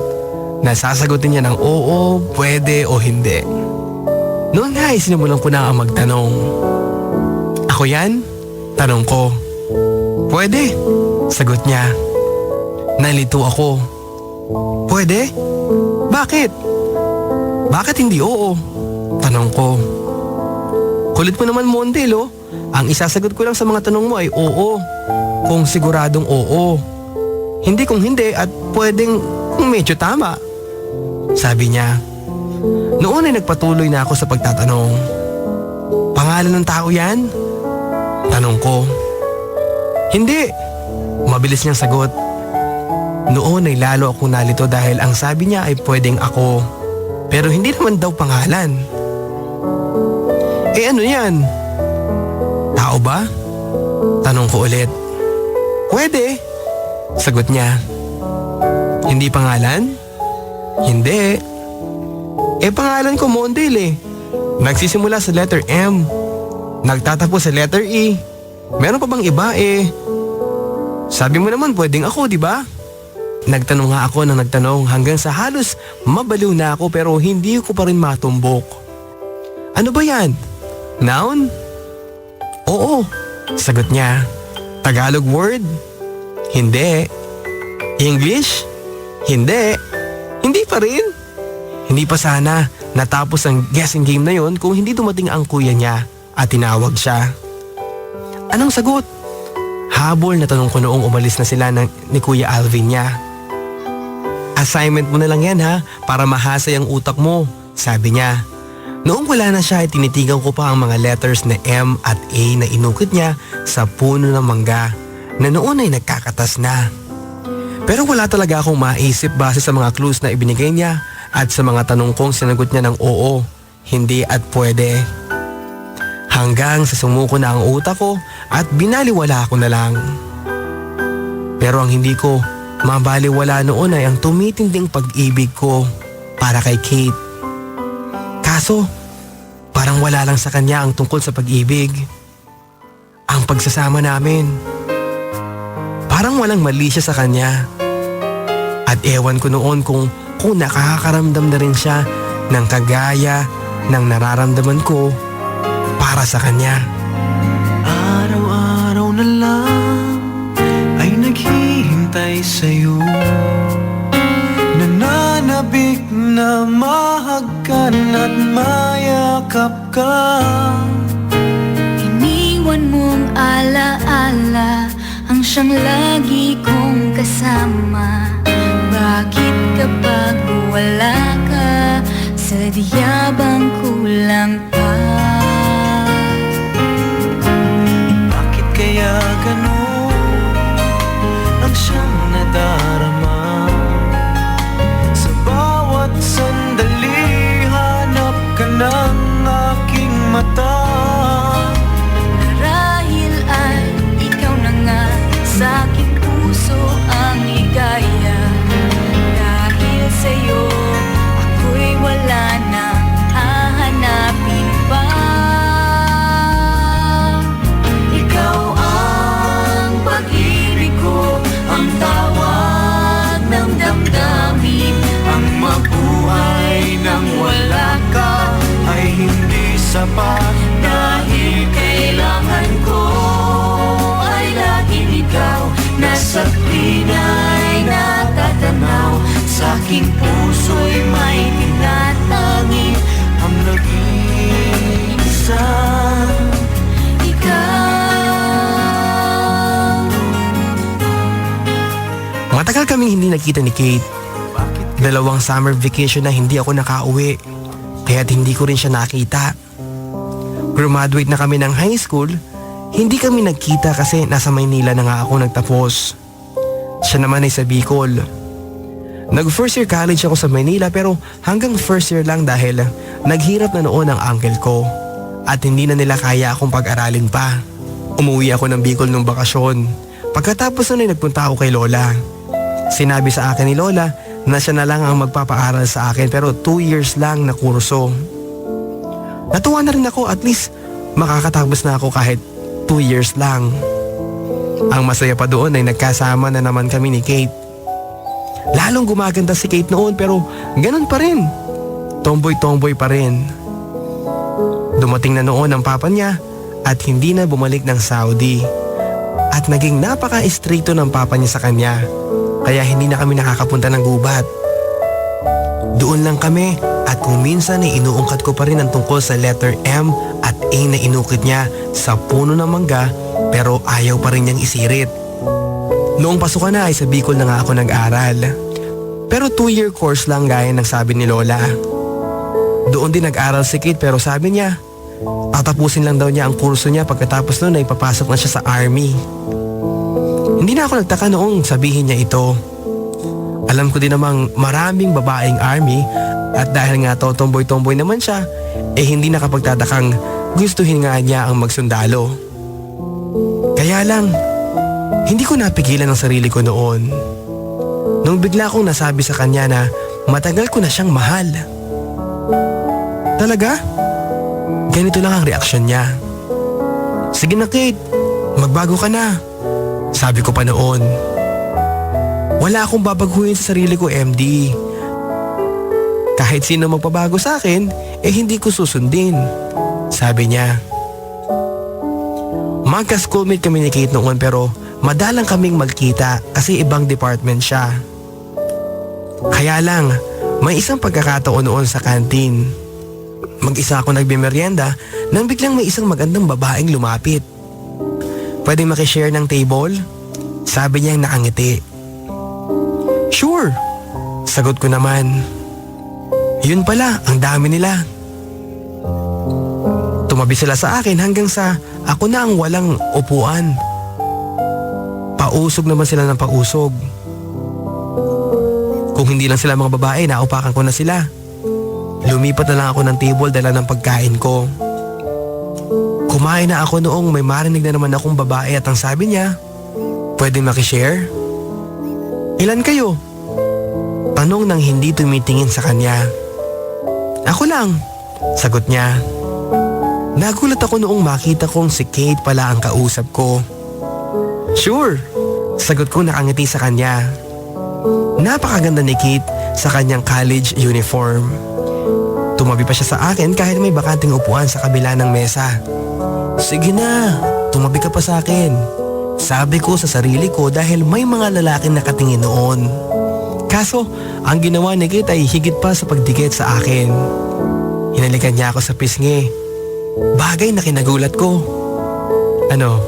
Nasasagutin niya ng oo, pwede o hindi. Noon nga ay sinimulan ko na ang magtanong. Ako yan? Tanong ko. Pwede? Sagot niya. Nalito ako. Pwede? Bakit? Bakit hindi oo? Tanong ko. Kulit mo naman, Mondel, oh. Ang isasagot ko lang sa mga tanong mo ay oo. Kung siguradong oo. Hindi kung hindi at pwedeng kung medyo tama. Sabi niya. Noon ay nagpatuloy na ako sa pagtatanong. Pangalan ng tao yan? Tanong ko. Hindi. Mabilis niyang sagot. Noon ay lalo akong nalito dahil ang sabi niya ay pwedeng ako. Pero hindi naman daw pangalan. Eh ano yan? Tao ba? Tanong ko ulit. Pwede. Sagot niya. Hindi pangalan? Hindi. Eh pangalan ko Mondel eh. Nagsisimula sa letter M. Nagtatapos sa letter E. Meron pa bang iba eh? Sabi mo naman pwedeng ako, di ba? Nagtanong nga ako ng nagtanong hanggang sa halos mabaliw na ako pero hindi ko pa rin matumbok. Ano ba yan? Noun? Oo, sagot niya. Tagalog word? Hindi. English? Hindi. Hindi pa rin. Hindi pa sana natapos ang guessing game na yon kung hindi dumating ang kuya niya at tinawag siya. Anong sagot? Habol na tanong ko noong umalis na sila ni Kuya Alvin niya. Assignment mo na lang yan ha, para mahasay ang utak mo, sabi niya. Noong wala na siya ay tinitigan ko pa ang mga letters na M at A na inukit niya sa puno ng mangga na noon ay nagkakatas na. Pero wala talaga akong maisip base sa mga clues na ibinigay niya at sa mga tanong kong sinagot niya ng oo, hindi at pwede. Hanggang sa sumuko na ang utak ko at binaliwala ko na lang. Pero ang hindi ko mabaliwala noon ay ang tumitinding pag-ibig ko para kay Kate. Kaso, parang Parang wala lang sa kanya ang tungkol sa pag-ibig. Ang pagsasama namin. Parang walang mali siya sa kanya. At ewan ko noon kung nakakaramdam na rin siya ng kagaya ng nararamdaman ko para sa kanya. Araw-araw na lang ay naghihintay sa'yo. Nananabik na mahagkan at mayakap ka. Iniwan mong alaala ang siyang lagi kong kasama. Bakit kapag wala ka, sadya bang kulang pa? Bakit kaya ganun ang siyang nadarama? Sa bawat sandali hanap ka ng aking mata. Marahil ay ikaw na nga sa aking puso ang ligaya. Dahil sa'yo ako'y wala na hahanapin pa. Ikaw ang pag-ibig ko, ang tawag ng damdamin. Ang mabuhay nang wala ka ay hindi sapat. Dahil kailangan ko ay laging ikaw. Nasa pinay natatanaw, sa aking puso'y may tinatanging Ang nag-iisa ikaw. Matagal kaming hindi nakita ni Kate. 2 summer vacation na hindi ako nakauwi, kaya't hindi ko rin siya nakita. Graduate na kami ng high school, hindi kami nagkita kasi nasa Maynila na nga ako nagtapos. Siya naman ay sa Bicol. Nag-first year college ako sa Maynila pero hanggang first year lang dahil naghirap na noon ang uncle ko at hindi na nila kaya akong pag-aralin pa. Umuwi ako ng Bicol nung bakasyon. Pagkatapos nun ay nagpunta ako kay Lola. Sinabi sa akin ni Lola na siya na lang ang magpapaaral sa akin pero 2 years lang na kurso. Natuwa na rin ako, at least makakatapos na ako kahit 2 years lang. Ang masaya pa doon ay nagkasama na naman kami ni Kate. Lalong gumaganda si Kate noon pero ganun pa rin. Tomboy-tomboy pa rin. Dumating na noon ang papa niya at hindi na bumalik ng Saudi. At naging napaka-estrikto ng papa niya sa kanya. Kaya hindi na kami nakakapunta ng gubat. Doon lang kami at kung minsan ay inuungkat ko pa rin ang tungkol sa letter M at A na inukit niya sa puno ng mangga pero ayaw pa rin niyang isirit. Noong pasukan na ay sa Bicol na nga ako nag-aral. Pero 2-year course lang gaya ng sabi ni Lola. Doon din nag-aral si Kate pero sabi niya, tatapusin lang daw niya ang kurso niya pagkatapos noon ay papasok na siya sa army. Hindi na ako nagtaka noong sabihin niya ito. Alam ko din namang maraming babaeng army at dahil nga tomboy-tomboy naman siya, hindi nakapagtatakang gustuhin nga niya ang magsundalo. Kaya lang, hindi ko napigilan ang sarili ko noon. Nung bigla kong nasabi sa kanya na matagal ko na siyang mahal. Talaga? Ganito lang ang reaksyon niya. Sige na Kate, magbago ka na. Sabi ko pa noon. Wala akong babaguhin sa sarili ko, MD. Kahit sino magpabago sa akin, hindi ko susundin. Sabi niya. Magka-schoolmate kami ni Kate noon pero madalang kaming magkita kasi ibang department siya. Kaya lang, may isang pagkakataon noon sa kantin. Mag-isa ako nagbimeryenda nang biglang may isang magandang babaeng lumapit. Pwede makishare ng table? Sabi niya nakangiti. Sure, sagot ko naman. Yun pala, ang dami nila. Tumabi sila sa akin hanggang sa ako na ang walang upuan. Pausog naman sila ng pausog. Kung hindi lang sila mga babae, naupakan ko na sila. Lumipat na lang ako ng table dala ng pagkain ko. Kumain na ako noong may marinig na naman akong babae at ang sabi niya, pwede makishare? Ilan kayo? Tanong nang hindi tumitingin sa kanya. Ako lang, sagot niya. Nagulat ako noong makita kong si Kate pala ang kausap ko. Sure, sagot ko nakangiti sa kanya. Napakaganda ni Kate sa kanyang college uniform. Tumabi pa siya sa akin kahit may bakanting upuan sa kabila ng mesa. Sige na, tumabi ka pa sa akin. Sabi ko sa sarili ko dahil may mga lalaking nakatingin noon. Kaso, ang ginawa ni Kate ay higit pa sa pagdikit sa akin. Hinalikan niya ako sa pisngi. Bagay na kinagulat ko. Ano,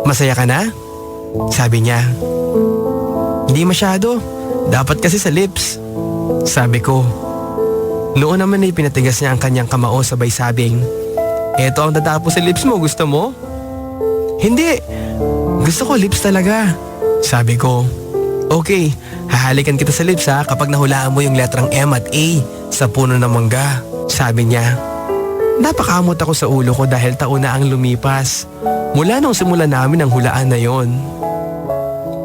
masaya ka na? Sabi niya. Hindi masyado, dapat kasi sa lips. Sabi ko. Noon naman ay pinatigas niya ang kanyang kamao sabay sabing, eto ang tatapos sa lips mo, gusto mo? Hindi, gusto ko lips talaga. Sabi ko. Okay, hahalikan kita sa lips ha kapag nahulaan mo yung letrang M at A sa puno ng mangga. Sabi niya. Napakamot ako sa ulo ko dahil taon na ang lumipas mula nung simula namin ang hulaan na yon.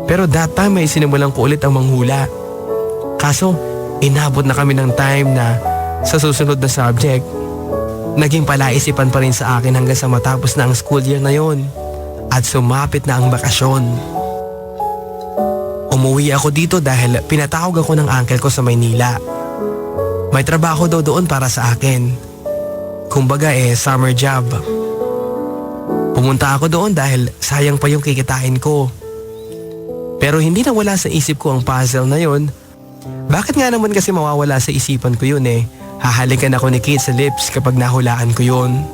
Pero that time ay sinimulan ko ulit ang manghula. Kaso inabot na kami ng time na sa susunod na subject. Naging palaisipan pa rin sa akin hanggang sa matapos na ang school year na yon at sumapit na ang bakasyon. Umuwi ako dito dahil pinatawag ako ng uncle ko sa Maynila. May trabaho daw doon para sa akin. Kumbaga summer job. Pumunta ako doon dahil sayang pa yung kikitain ko. Pero hindi na wala sa isip ko ang puzzle na yon. Bakit nga naman kasi mawawala sa isipan ko yun hahalikan ako ni Kate sa lips kapag nahulaan ko yun.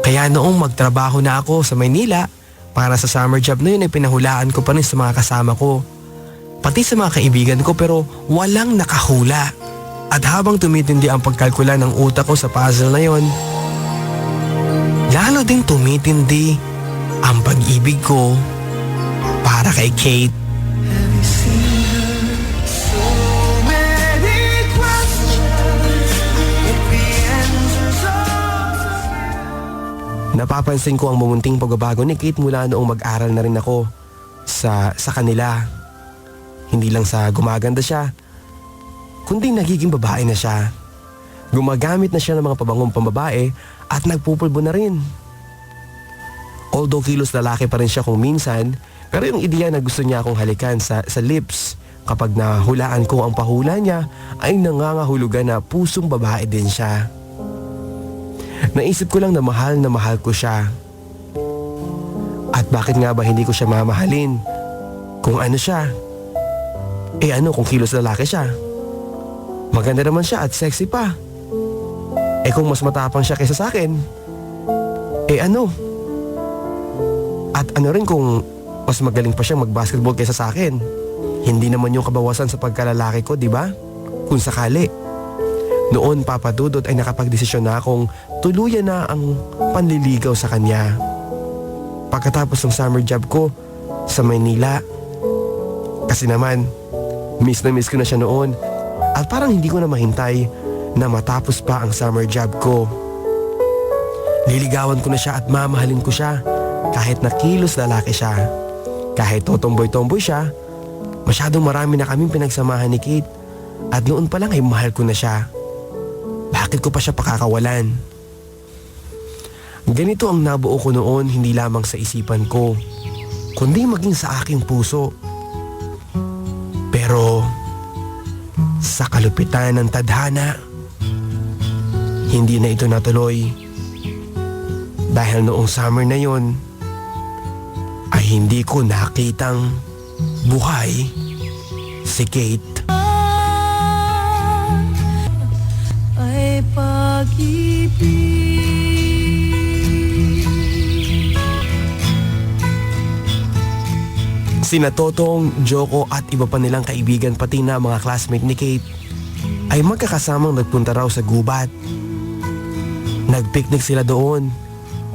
Kaya noong magtrabaho na ako sa Maynila para sa summer job na yun ay pinahulaan ko pa rin sa mga kasama ko. Pati sa mga kaibigan ko pero walang nakahula. At habang tumitindi ang pagkalkula ng utak ko sa puzzle na yon, lalo ding tumitindi ang pag-ibig ko para kay Kate. Napapansin ko ang mumunting pagbabago ni Kate mula noong mag-aral na rin ako sa kanila. Hindi lang sa gumaganda siya, kundi nagiging babae na siya. Gumagamit na siya ng mga pabangong pambabae at nagpupulbo na rin. Although kilos lalaki pa rin siya kung minsan, pero yung ideya na gusto niya akong halikan sa lips kapag nahulaan ko ang pahula niya ay nangangahulugan na pusong babae din siya. Naisip ko lang na mahal ko siya. At bakit nga ba hindi ko siya mamahalin? Kung ano siya? Ano kung kilos lalaki siya? Maganda naman siya at sexy pa. Kung mas matapang siya kaysa sa akin, ano? At ano rin kung mas magaling pa siya mag-basketball kaysa sa akin? Hindi naman yung kabawasan sa pagkalalaki ko, di ba? Kung sakali. Noon, Papa Dudut, ay nakapagdesisyon na akong tuluyan na ang panliligaw sa kanya. Pagkatapos ng summer job ko sa Maynila. Kasi naman, miss na miss ko na siya noon. At parang hindi ko na mahintay na matapos pa ang summer job ko. Liligawan ko na siya at mamahalin ko siya kahit na kilos lalaki siya. Kahit totomboy-tomboy siya, masyadong marami na kaming pinagsamahan ni Kate. At noon pa lang ay mahal ko na siya. Bakit ko pa siya pakakawalan? Ganito ang nabuo ko noon hindi lamang sa isipan ko, kundi maging sa aking puso. Pero sa kalupitan ng tadhana, hindi na ito natuloy. Dahil noong summer na yon, ay hindi ko nakitang buhay si Kate. Ay pag-ibig. Sina Totong, Joko at iba pa nilang kaibigan pati na mga classmate ni Kate ay magkakasamang nagpunta raw sa gubat. Nagpiknik sila doon,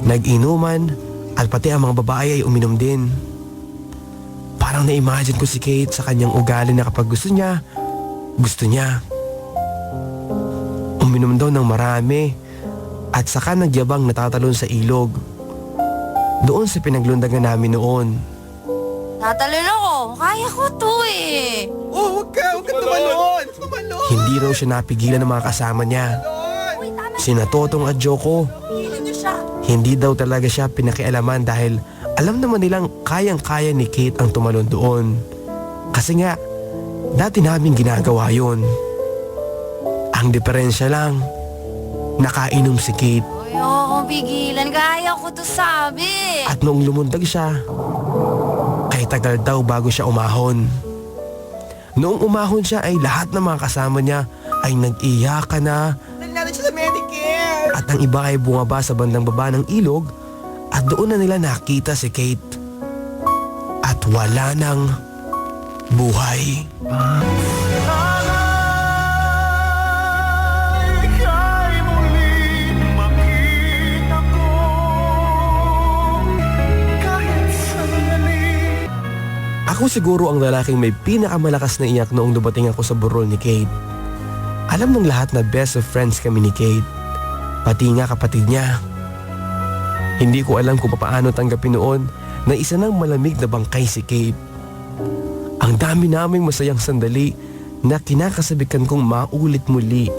nag-inuman at pati ang mga babae ay uminom din. Parang na-imagine ko si Kate sa kanyang ugali na kapag gusto niya. Uminom daw ng marami at saka nagyabang natatalon sa ilog. Doon sa pinaglundagan namin noon. Tatalon ako. Kaya ko to Huwag ka tumalon! Hindi raw siya napigilan ng mga kasama niya. Uy, tama. Sina Totong at Joko. Pigilan niyo siya. Hindi daw talaga siya pinakialaman dahil alam naman nilang kayang-kaya ni Kate ang tumalon doon. Kasi nga, dati namin ginagawa yun. Ang diferensya lang, nakainom si Kate Ayoko pigilan. Kaya ko to sabi. at noong lumundag siya, kay tagal daw bago siya umahon. Noong umahon siya ay lahat ng mga kasama niya ay nag-iyakan na Nalala siya sa Medicare. at ang iba ay bumaba sa bandang baba ng ilog at doon na nila nakita si Kate. At wala nang buhay. Ako siguro ang lalaking may pinakamalakas na iyak noong dumating ako sa burol ni Kate. Alam ng lahat na best of friends kami ni Kate, pati nga kapatid niya. Hindi ko alam kung paano tanggapin noon na isa ng malamig na bangkay si Kate. Ang dami naming masayang sandali na kinakasabikan kong maulit muli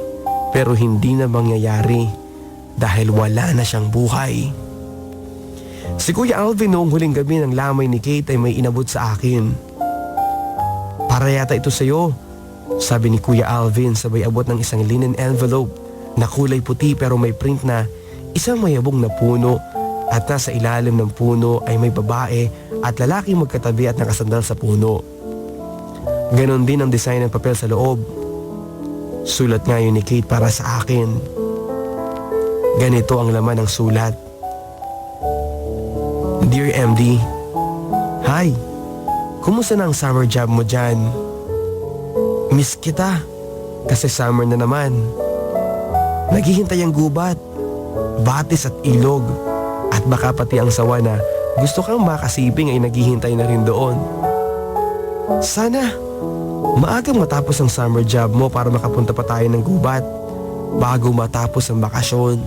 pero hindi na mangyayari dahil wala na siyang buhay. Si Kuya Alvin noong huling gabi ng lamay ni Kate ay may inabot sa akin. Para yata ito sa'yo, sabi ni Kuya Alvin sabay abot ng isang linen envelope na kulay puti pero may print na isang mayabong na puno at nasa ilalim ng puno ay may babae at lalaki magkatabi at nakasandal sa puno. Ganon din ang design ng papel sa loob. Sulat nga yun ni Kate para sa akin. Ganito ang laman ng sulat. Dear MD, Hi, kumusta na ang summer job mo dyan? Miss kita, kasi summer na naman. Naghihintay ang gubat, batis at ilog, at baka pati ang sawa na gusto kang makasiping ay naghihintay na rin doon. Sana, maagang matapos ang summer job mo para makapunta pa tayo ng gubat bago matapos ang bakasyon.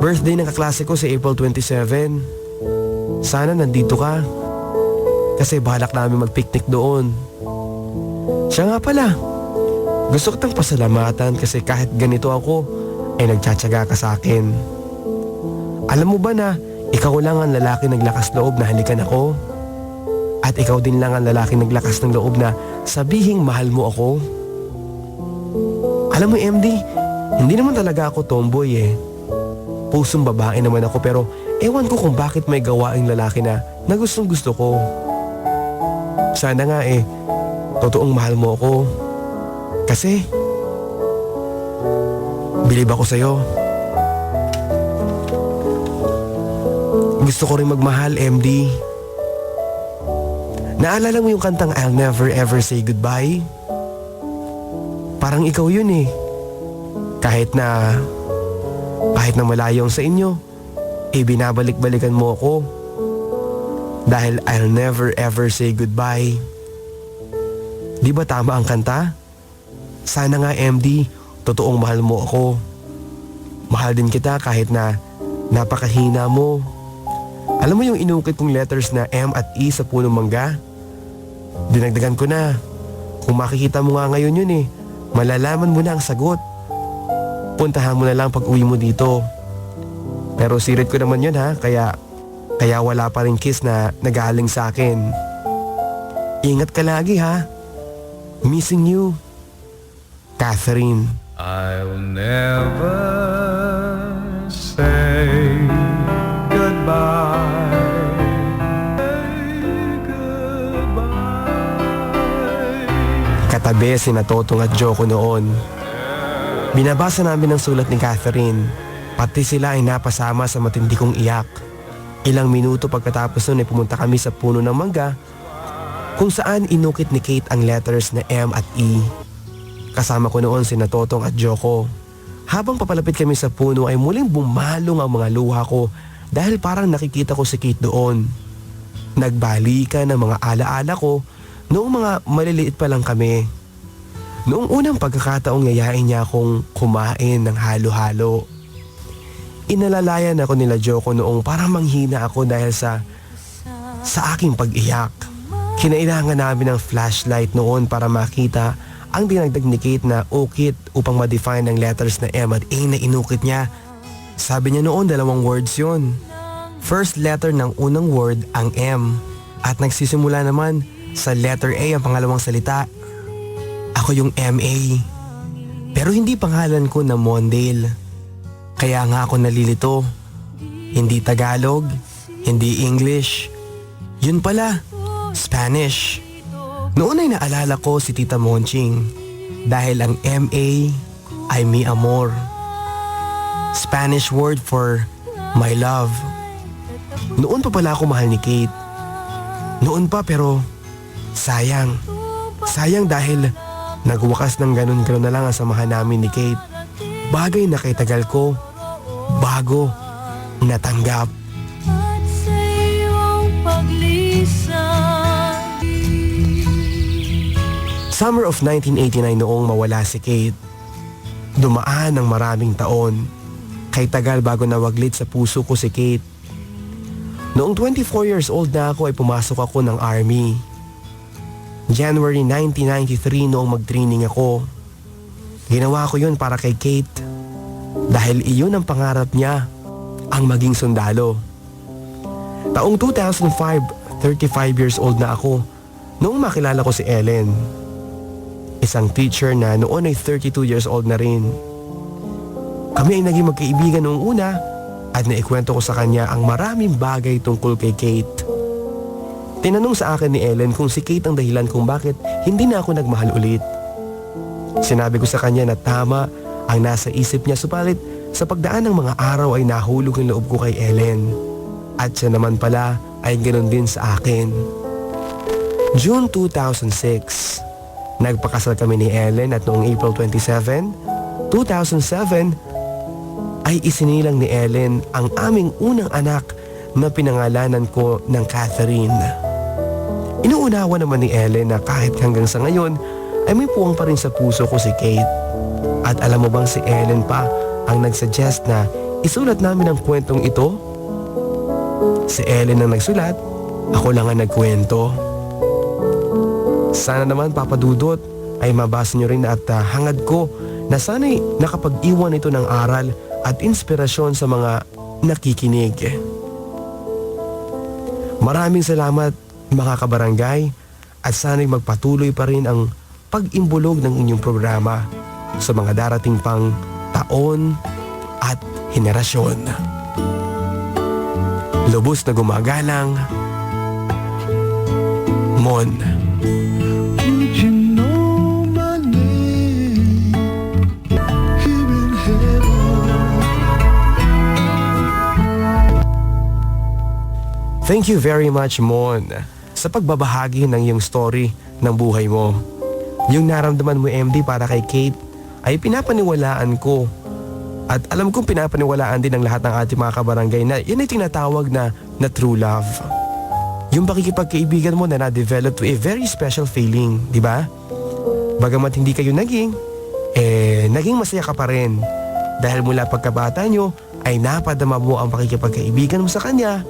Birthday ng kaklase ko sa April 27. Sana nandito ka. Kasi balak namin mag-picnic doon. Siya nga pala. Gusto kitang pasalamatan kasi kahit ganito ako, ay nagtsatsaga ka sa akin. Alam mo ba na ikaw lang ang lalaki naglakas loob na halikan ako? At ikaw din lang ang lalaki naglakas ng loob na sabihing mahal mo ako? Alam mo MD, hindi naman talaga ako tomboy eh. Pusong babae naman ako pero ewan ko kung bakit may gawaing lalaki na gustong gusto ko. Sana nga totoong mahal mo ako. Kasi, bilib ako sa'yo. Gusto ko rin magmahal, MD. Naalala mo yung kantang I'll Never Ever Say Goodbye? Parang ikaw yun eh. Kahit na malayo sa inyo, binabalik-balikan mo ako. Dahil I'll never ever say goodbye. Di ba tama ang kanta? Sana nga MD, totoong mahal mo ako. Mahal din kita kahit na napakahina mo. Alam mo yung inukit kong letters na M at E sa punong mangga? Dinagdagan ko na. Kung makikita mo nga ngayon yun malalaman mo na ang sagot. Puntahan mo na lang pag uwi mo dito. Pero sirit ko naman yun kaya wala pa rin kiss na nagaling sa akin. Ingat ka lagi Missing you, Catherine. I'll never say goodbye. Katabi sina Totong at Joko noon. Binabasa namin ang sulat ni Catherine. Pati sila ay napasama sa matindi kong iyak. Ilang minuto pagkatapos nun ay pumunta kami sa puno ng mangga kung saan inukit ni Kate ang letters na M at E. Kasama ko noon sina Totong at Joko. Habang papalapit kami sa puno ay muling bumalong ang mga luha ko dahil parang nakikita ko si Kate doon. Nagbalikan ng mga alaala ko noong mga maliliit pa lang kami. Noong unang pagkakataong yayain niya akong kumain ng halo-halo. Inalalayan ako nila Joko noong parang manghina ako dahil sa aking pag-iyak. Kinailangan namin ng flashlight noon para makita ang dinagdag ni Kate na ukit upang ma-define ang letters na M at A na inukit niya Sabi niya noon 2 words yun. First letter ng unang word ang M at nagsisimula naman sa letter A ang pangalawang salita. Ako yung MA. Pero hindi pangalan ko na Mondale. Kaya nga ako nalilito. Hindi Tagalog, hindi English. Yun pala, Spanish. Noon ay naalala ko si Tita Monching dahil ang MA ay mi amor. Spanish word for my love. Noon pa pala ako mahal ni Kate. Noon pa pero sayang. Sayang dahil nagwakas ng ganun-ganun na lang ang samahan namin ni Kate. Bagay na kay tagal ko, bago, natanggap. At sa iyong paglisan. Summer of 1989 noong mawala si Kate. Dumaan ng maraming taon. Kay tagal bago nawaglit sa puso ko si Kate. Noong 24 years old na ako ay pumasok ako ng army. January 1993 noong mag-training ako. Ginawa ko yun para kay Kate. Dahil iyon ang pangarap niya, ang maging sundalo. Taong 2005, 35 years old na ako noong makilala ko si Ellen. Isang teacher na noon ay 32 years old na rin. Kami ay naging magkaibigan noong una at naikwento ko sa kanya ang maraming bagay tungkol kay Kate. Tinanong sa akin ni Ellen kung si Kate ang dahilan kung bakit hindi na ako nagmahal ulit. Sinabi ko sa kanya na tama ang nasa isip niya subalit sa pagdaan ng mga araw ay nahulog ang loob ko kay Ellen. At siya naman pala ay ganoon din sa akin. June 2006, nagpakasal kami ni Ellen at noong April 27, 2007 ay isinilang ni Ellen ang aming unang anak na pinangalanan ko ng Catherine. Inuunawa naman ni Ellen na kahit hanggang sa ngayon ay may puwang pa rin sa puso ko si Kate. At alam mo bang si Ellen pa ang nagsuggest na isulat namin ang kwentong ito? Si Ellen ang nagsulat, ako lang ang nagkwento. Sana naman Papa Dudot ay mabasa nyo rin at hangad ko na sana'y nakapag-iwan ito ng aral at inspirasyon sa mga nakikinig. Maraming salamat mga kabarangay at sana'y magpatuloy pa rin ang pag-imbulog ng inyong programa sa mga darating pang taon at henerasyon. Lubos na gumagalang, Mon. Thank you very much, Mon, sa pagbabahagi ng iyong story ng buhay mo. Yung naramdaman mo, MD, para kay Kate ay pinapaniwalaan ko. At alam kong pinapaniwalaan din ng lahat ng ating mga kabarangay na yun ay tinatawag na true love. Yung pakikipagkaibigan mo na na-develop to a very special feeling, di ba? Bagamat hindi kayo naging masaya ka pa rin. Dahil mula pagkabata nyo ay napadama mo ang pakikipagkaibigan mo sa kanya.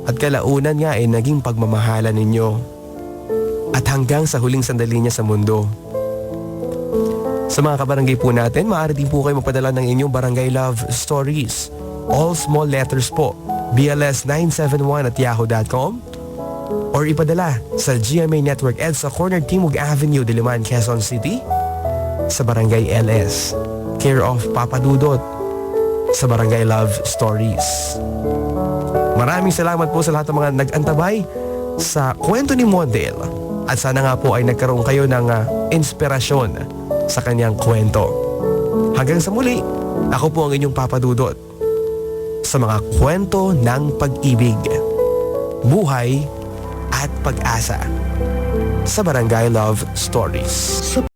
At kalaunan nga ay naging pagmamahalan ninyo. At hanggang sa huling sandali niya sa mundo. Sa mga kabarangay po natin, maaari din po kayo magpadala ng inyong barangay love stories. All small letters po. BLS971@yahoo.com or ipadala sa GMA Network EDSA Corner Timog Avenue, Diliman, Quezon City sa Barangay LS. Care of Papa Dudot sa Barangay Love Stories. Maraming salamat po sa lahat ng mga nag-antabay sa kwento ni Mondale at sana nga po ay nagkaroon kayo ng inspirasyon sa kanyang kwento. Hanggang sa muli, ako po ang inyong Papa Dudot sa mga kwento ng pag-ibig, buhay at pag-asa sa Barangay Love Stories.